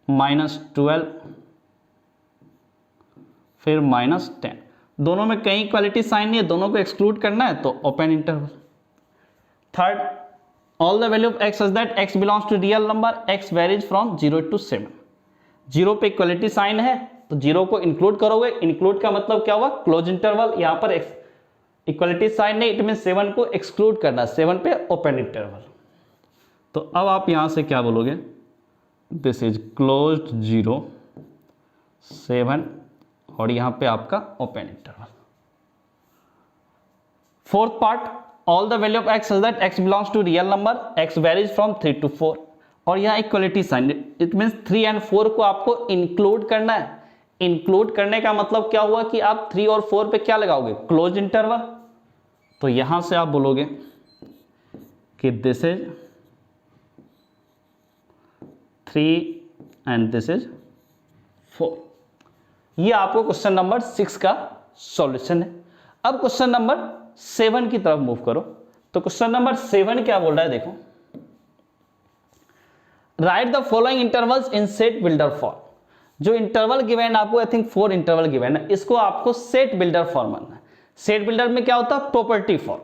-12 फिर -10, दोनों में कहीं इक्वालिटी साइन नहीं है, दोनों को एक्सक्लूड करना है तो open interval. Third, all the value of x such that x belongs to real number, x varies from 0 to 7, 0 पे इक्वालिटी साइन है तो 0 को इंक्लूड करोगे, इंक्लूड का मतलब क्या हुआ क्लोज इंटरवल, यहां पर इक्वालिटी साइन नहीं, इट मीन 7 को एक्सक्लूड करना, 7 पे ओपन इंटरवल। तो अब आप यहां से क्या बोलोगे, दिस इज क्लोज्ड 0 7 और यहां पे आपका open interval. Fourth part, all the value of x such that x belongs to real number, x varies from 3 to 4, और यहाँ equality sign, it means 3 and 4 को आपको इंक्लूड करना है। इंक्लूड करने का मतलब क्या हुआ कि आप 3 और 4 पे क्या लगाओगे क्लोज इंटरवल, तो यहां से आप बोलोगे कि this is 3 and this is 4। ये आपको क्वेश्चन नंबर 6 का सॉल्यूशन है। अब क्वेश्चन नंबर 7 की तरफ मूव करो। तो क्वेश्चन नंबर 7 क्या बोल रहा है, देखो, write the following intervals in set builder form. जो इंटरवल गिवन आपको, आई थिंक 4 इंटरवल गिवन है, इसको आपको सेट बिल्डर फॉर्म बनना है। सेट बिल्डर में क्या होता है, प्रॉपर्टी फॉर्म,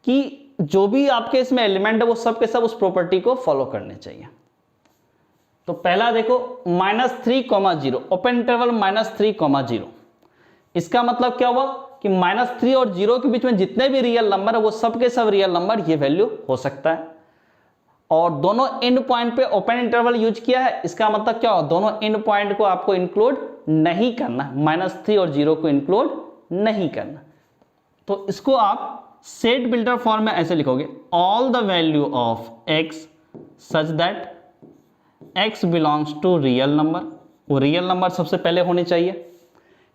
कि जो भी आपके इसमें एलिमेंट है वो सब के सब उस प्रॉपर्टी को फॉलो करने चाहिए। तो पहला देखो -3, ओपन इंटरवल -3, इसका मतलब क्या हुआ कि -3 और 0 के बीच में जितने भी रियल नंबर है वो सब के सब रियल नंबर, ये वैल्यू हो सकता है। और दोनों एंड पॉइंट पे ओपन इंटरवल यूज किया है, इसका मतलब क्या हो, दोनों एंड पॉइंट को आपको इंक्लूड नहीं करना, -3 और 0 को इंक्लूड नहीं करना। तो इसको आप सेट बिल्डर फॉर्म में ऐसे लिखोगे, all the value of x such that x belongs to real number. वो रियल नंबर सबसे पहले होने चाहिए,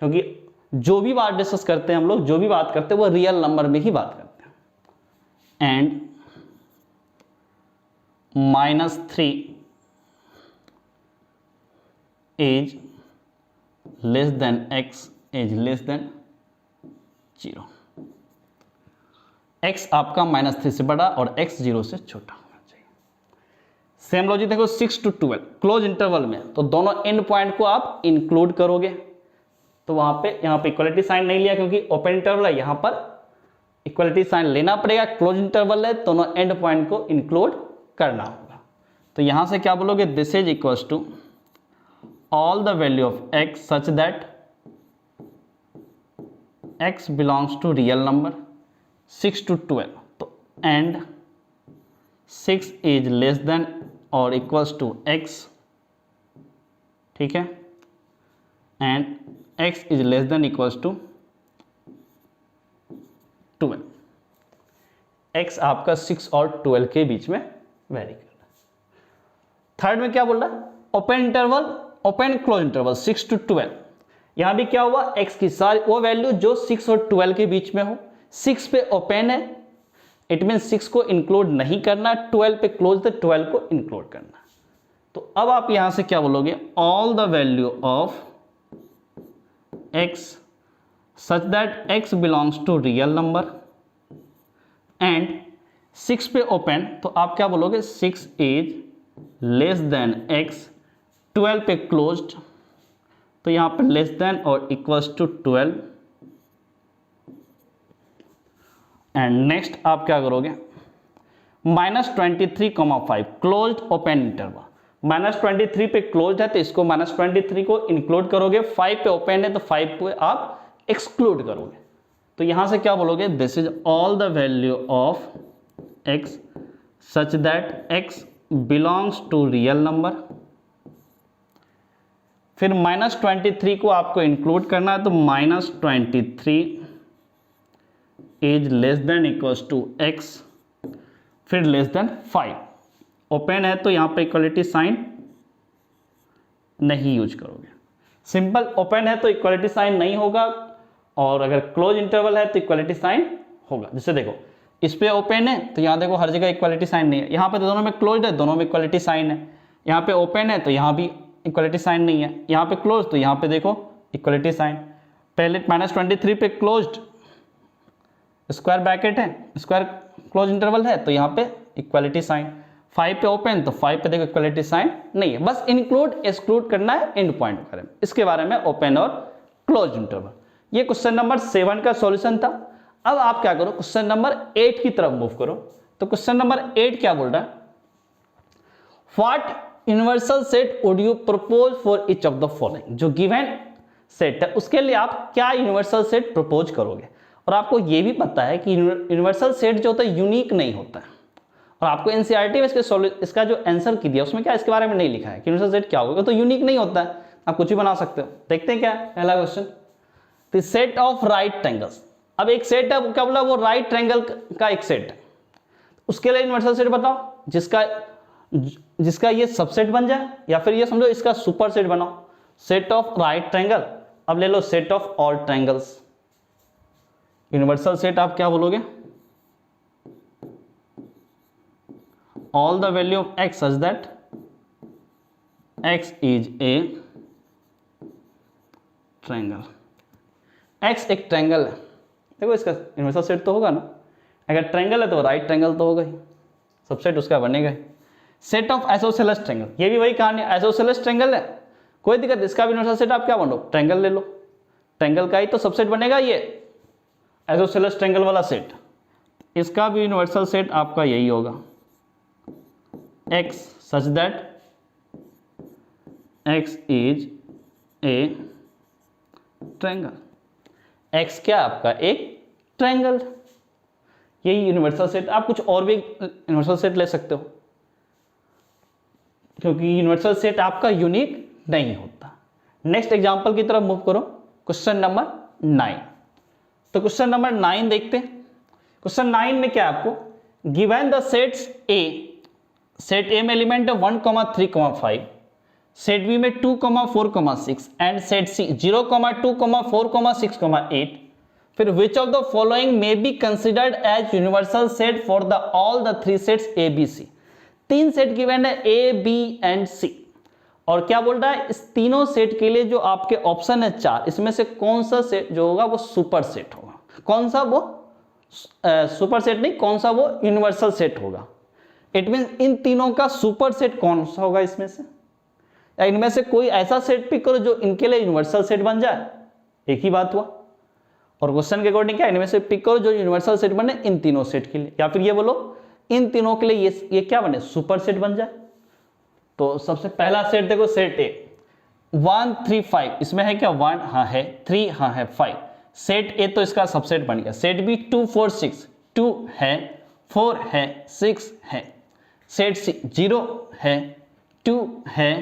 क्योंकि जो भी बात डिस्कस करते हैं हम लोग, जो भी बात करते हैं वो रियल नंबर में ही बात करते हैं। And -3 is less then x is less then 0। x आपका -3 से बड़ा और x 0 से छोटा होना चाहिए। सेम लॉजिक देखो 6 to 12 क्लोज इंटरवल में, तो दोनों एंड पॉइंट को आप इंक्लूड करोगे। तो वहां पे यहाँ पे इक्वलिटी साइन नहीं लिया क्योंकि ओपन इंटरवल है, यहां पर इक्वलिटी साइन लेना पड़ेगा। क्लोज इंटरवल है, दोनों एंड पॉइंट को इंक्लूड करना होगा। तो यहां से क्या बोलोगे, this is equals to all the value of x such that x belongs to real number 6 to 12। तो एंड 6 इज लेस देन और इक्वल्स टू x, ठीक है, and x is less than equals to 12। x आपका 6 और 12 के बीच में very कर रहा है। थर्ड में क्या बोल रहा है, open interval, open close interval 6 to 12। यहां भी क्या हुआ, x की सारी वो वैल्यू जो 6 और 12 के बीच में हो। 6 पे ओपन है, इट मीन 6 को इंक्लूड नहीं करना, 12 पे क्लोज तो 12 को इंक्लूड करना। तो अब आप यहां से क्या बोलोगे, all the value of x such that x belongs to real number and 6 पे ओपन, तो आप क्या बोलोगे, 6 इज लेस देन x, 12 पे क्लोज्ड, तो यहां पर लेस देन और इक्वल्स टू 12। एंड नेक्स्ट आप क्या करोगे, -23,5 क्लोज्ड ओपन इंटरवल, -23 पे क्लोज्ड है तो इसको -23 को इंक्लूड करोगे, 5 पे ओपन है तो 5 पे आप एक्सक्लूड करोगे। तो यहां से क्या बोलोगे, this is all the value of x such that x belongs to real number. फिर -23 को आपको इंक्लूड करना है, तो -23 is less than equals to x, फिर लेस देन 5। ओपन है तो यहां पे इक्वलिटी साइन नहीं यूज करोगे। सिंपल ओपन है तो इक्वलिटी साइन नहीं होगा, और अगर क्लोज इंटरवल है तो इक्वलिटी साइन होगा। जैसे देखो इस पे ओपन है तो यहां देखो हर जगह इक्वलिटी साइन नहीं है, यहां पे दोनों में क्लोज है, दोनों में इक्वलिटी साइन है। यहां पे ओपन है तो यहां भी इक्वलिटी साइन नहीं है, यहां पे क्लोज तो यहां पे देखो इक्वलिटी साइन। पहले -23 पे क्लोज्ड स्क्वायर ब्रैकेट है, स्क्वायर क्लोज इंटरवल है तो यहाँ पे इक्वलिटी साइन। 5 पे ओपन तो 5 पे देखो इक्वलिटी साइन नहीं है, बस इंक्लूड एक्सक्लूड करना है एंड पॉइंट के बारे में, इसके बारे में ओपन और क्लोज इंटरवल। ये क्वेश्चन नंबर 7 का सॉल्यूशन था। अब आप क्या करो, क्वेश्चन नंबर 8 की तरफ मूव करो। तो क्वेश्चन नंबर 8 क्या बोल रहा है, what universal set would you propose for each of the following. जो गिवन सेट है उसके लिए आप क्या यूनिवर्सल सेट प्रपोज करोगे। और आपको यह भी पता है कि यूनिवर्सल सेट जो होता है यूनिक नहीं होता है, और आपको एनसीईआरटी में इसका जो आंसर की दिया उसमें क्या इसके बारे में नहीं लिखा है कि यूनिवर्सल सेट क्या होगा, तो यूनिक नहीं होता है, आप कुछ भी बना सकते हो। देखते हैं क्या पहला question, the set of right triangles. अब एक सेट है, वो क्या बोला, वो राइट ट्रायंगल का एक सेट है, उसके लिए यूनिवर्सल सेट बताओ जिसका ये सबसेट बन जाए, या फिर ये समझो इसका सुपर सेट बनाओ। सेट ऑफ राइट ट्रायंगल, अब ले लो set of all triangles. Universal set आप क्या बोलोगे, all the value of x such that x is a triangle. x एक ट्रायंगल है, देखो इसका यूनिवर्सल सेट तो होगा ना, अगर ट्रायंगल है तो राइट ट्रायंगल तो होगा ही, सबसेट उसका बनेगा ही। सेट ऑफ आइसोसेलेस ट्रायंगल, ये भी वही कहानी, आइसोसेलेस ट्रायंगल है, कोई दिक्कत, इसका भी यूनिवर्सल सेट आप क्या बनो, ट्रायंगल ले लो, ट्रायंगल का ही तो सबसेट बनेगा ये आइसोसेलेस ट्रायंगल वाला सेट, इसका भी यूनिवर्सल सेट आपका यही होगा, x such that x is a triangle, x क्या आपका एक ट्रायंगल, यही यूनिवर्सल सेट। आप कुछ और भी यूनिवर्सल सेट ले सकते हो, क्योंकि यूनिवर्सल सेट आपका यूनिक नहीं होता। नेक्स्ट एग्जांपल की तरफ मूव करो, क्वेश्चन नंबर 9। तो क्वेश्चन नंबर 9 देखते हैं। क्वेश्चन 9 में क्या है आपको, given the sets A, set A में एलिमेंट है 1, 3, 5, सेट बी में 2, 4, 6 एंड सेट सी 0, 2, 4, 6, 8, फिर which of the following may be considered as universal set for the all the 3 sets A B C. 3 सेट गिवन है ए बी एंड सी, और क्या बोल रहा है, इस तीनों सेट के लिए जो आपके ऑप्शन है 4, इसमें से कौन सा सेट जो होगा वो सुपर सेट होगा, कौन सा वो सुपर सेट नहीं, कौन सा वो यूनिवर्सल सेट होगा। इट मीन इन तीनों का सुपर सेट कौन सा होगा इसमें से, या इनमें से कोई ऐसा सेट पिक करो जो इनके लिए यूनिवर्सल सेट बन जाए, एक ही बात हुआ। और क्वेश्चन के अकॉर्डिंग क्या, इनमें से पिक करो जो यूनिवर्सल सेट बने इन तीनों सेट के लिए, या फिर ये बोलो इन तीनों के लिए ये क्या बने, सुपर सेट बन जाए। तो सबसे पहला सेट देखो, सेट ए 1, 3, 5, इसमें है क्या 1, हाँ है, 3 हाँ है, 5, सेट ए तो इसका सबसेट बन गया। सेट बी 2, 4, 6, 2 है, 4 है, 6 है, सेट सी 0 है, 2 है,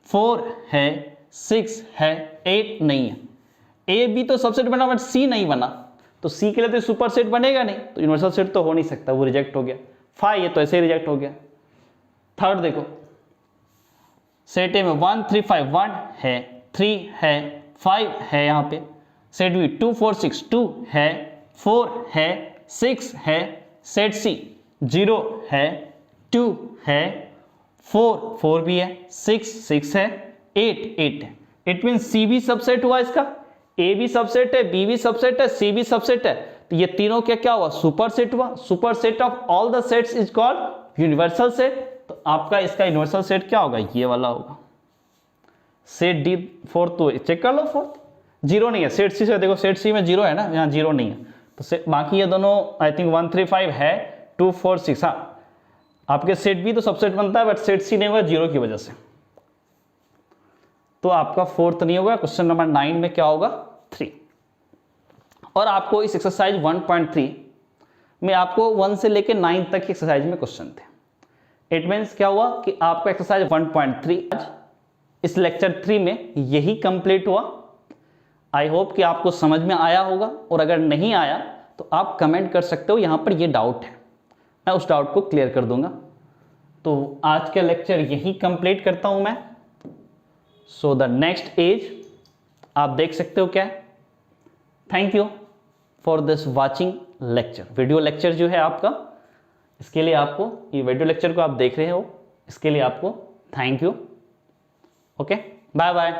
4 है, 6 है, 8 नहीं है। ए बी तो सबसेट बना बट सी नहीं बना, तो सी के लिए तो सुपर सेट बनेगा नहीं, तो यूनिवर्सल सेट तो हो नहीं सकता, वो रिजेक्ट हो गया। 5 ये तो ऐसे ही रिजेक्ट हो गया। थर्ड देखो, सेट ए में 1, 3, 5, 1 है, 3 है, 5 है यहाँ पे, सेट बी 2, 4, 6, 2 है, 4 है, 6 है, सेट सी 0 है, 2 है, 4 भी है, 6 है, 8 है। इट मीन सी भी सबसेट हुआ इसका, ए भी सबसेट है, बी भी सबसेट है, सी भी सबसेट है, तो ये तीनों क्या हुआ, सुपर सेट हुआ। Super set of all the sets is called universal set. तो आपका इसका यूनिवर्सल सेट क्या होगा, ये वाला होगा, सेट डी। फोर्थ तो चेक कर लो, फोर्थ 0 नहीं है, सेट सी से देखो, सेट सी में 0 है ना, यहाँ 0 नहीं है, तो बाकी ये दोनों आई थिंक 1, 3, 5 है, 2, 4, 6, हाँ आपके सेट बी तो सबसेट बनता है, बट सेट सी नहीं हुआ 0 की वजह से, तो आपका फोर्थ नहीं होगा। क्वेश्चन नंबर 9 में क्या होगा, 3। और आपको इस एक्सरसाइज 1.3 में आपको 1 से लेकर 9 तक की एक्सरसाइज में क्वेश्चन थे। इट मीन्स क्या हुआ कि आपका एक्सरसाइज 1.3 आज इस लेक्चर 3 में यही कंप्लीट हुआ। आई होप कि आपको समझ में आया होगा, और अगर नहीं आया तो आप कमेंट कर सकते हो, यहाँ पर ये डाउट है, मैं उस डाउट को क्लियर कर दूंगा। तो आज का लेक्चर यही कंप्लीट करता हूं मैं। सो द नेक्स्ट एज आप देख सकते हो क्या है। Thank you for this watching lecture. Video lecture जो है आपका, इसके लिए आपको, ये वीडियो लेक्चर को आप देख रहे हो, इसके लिए आपको thank you. Okay, bye bye.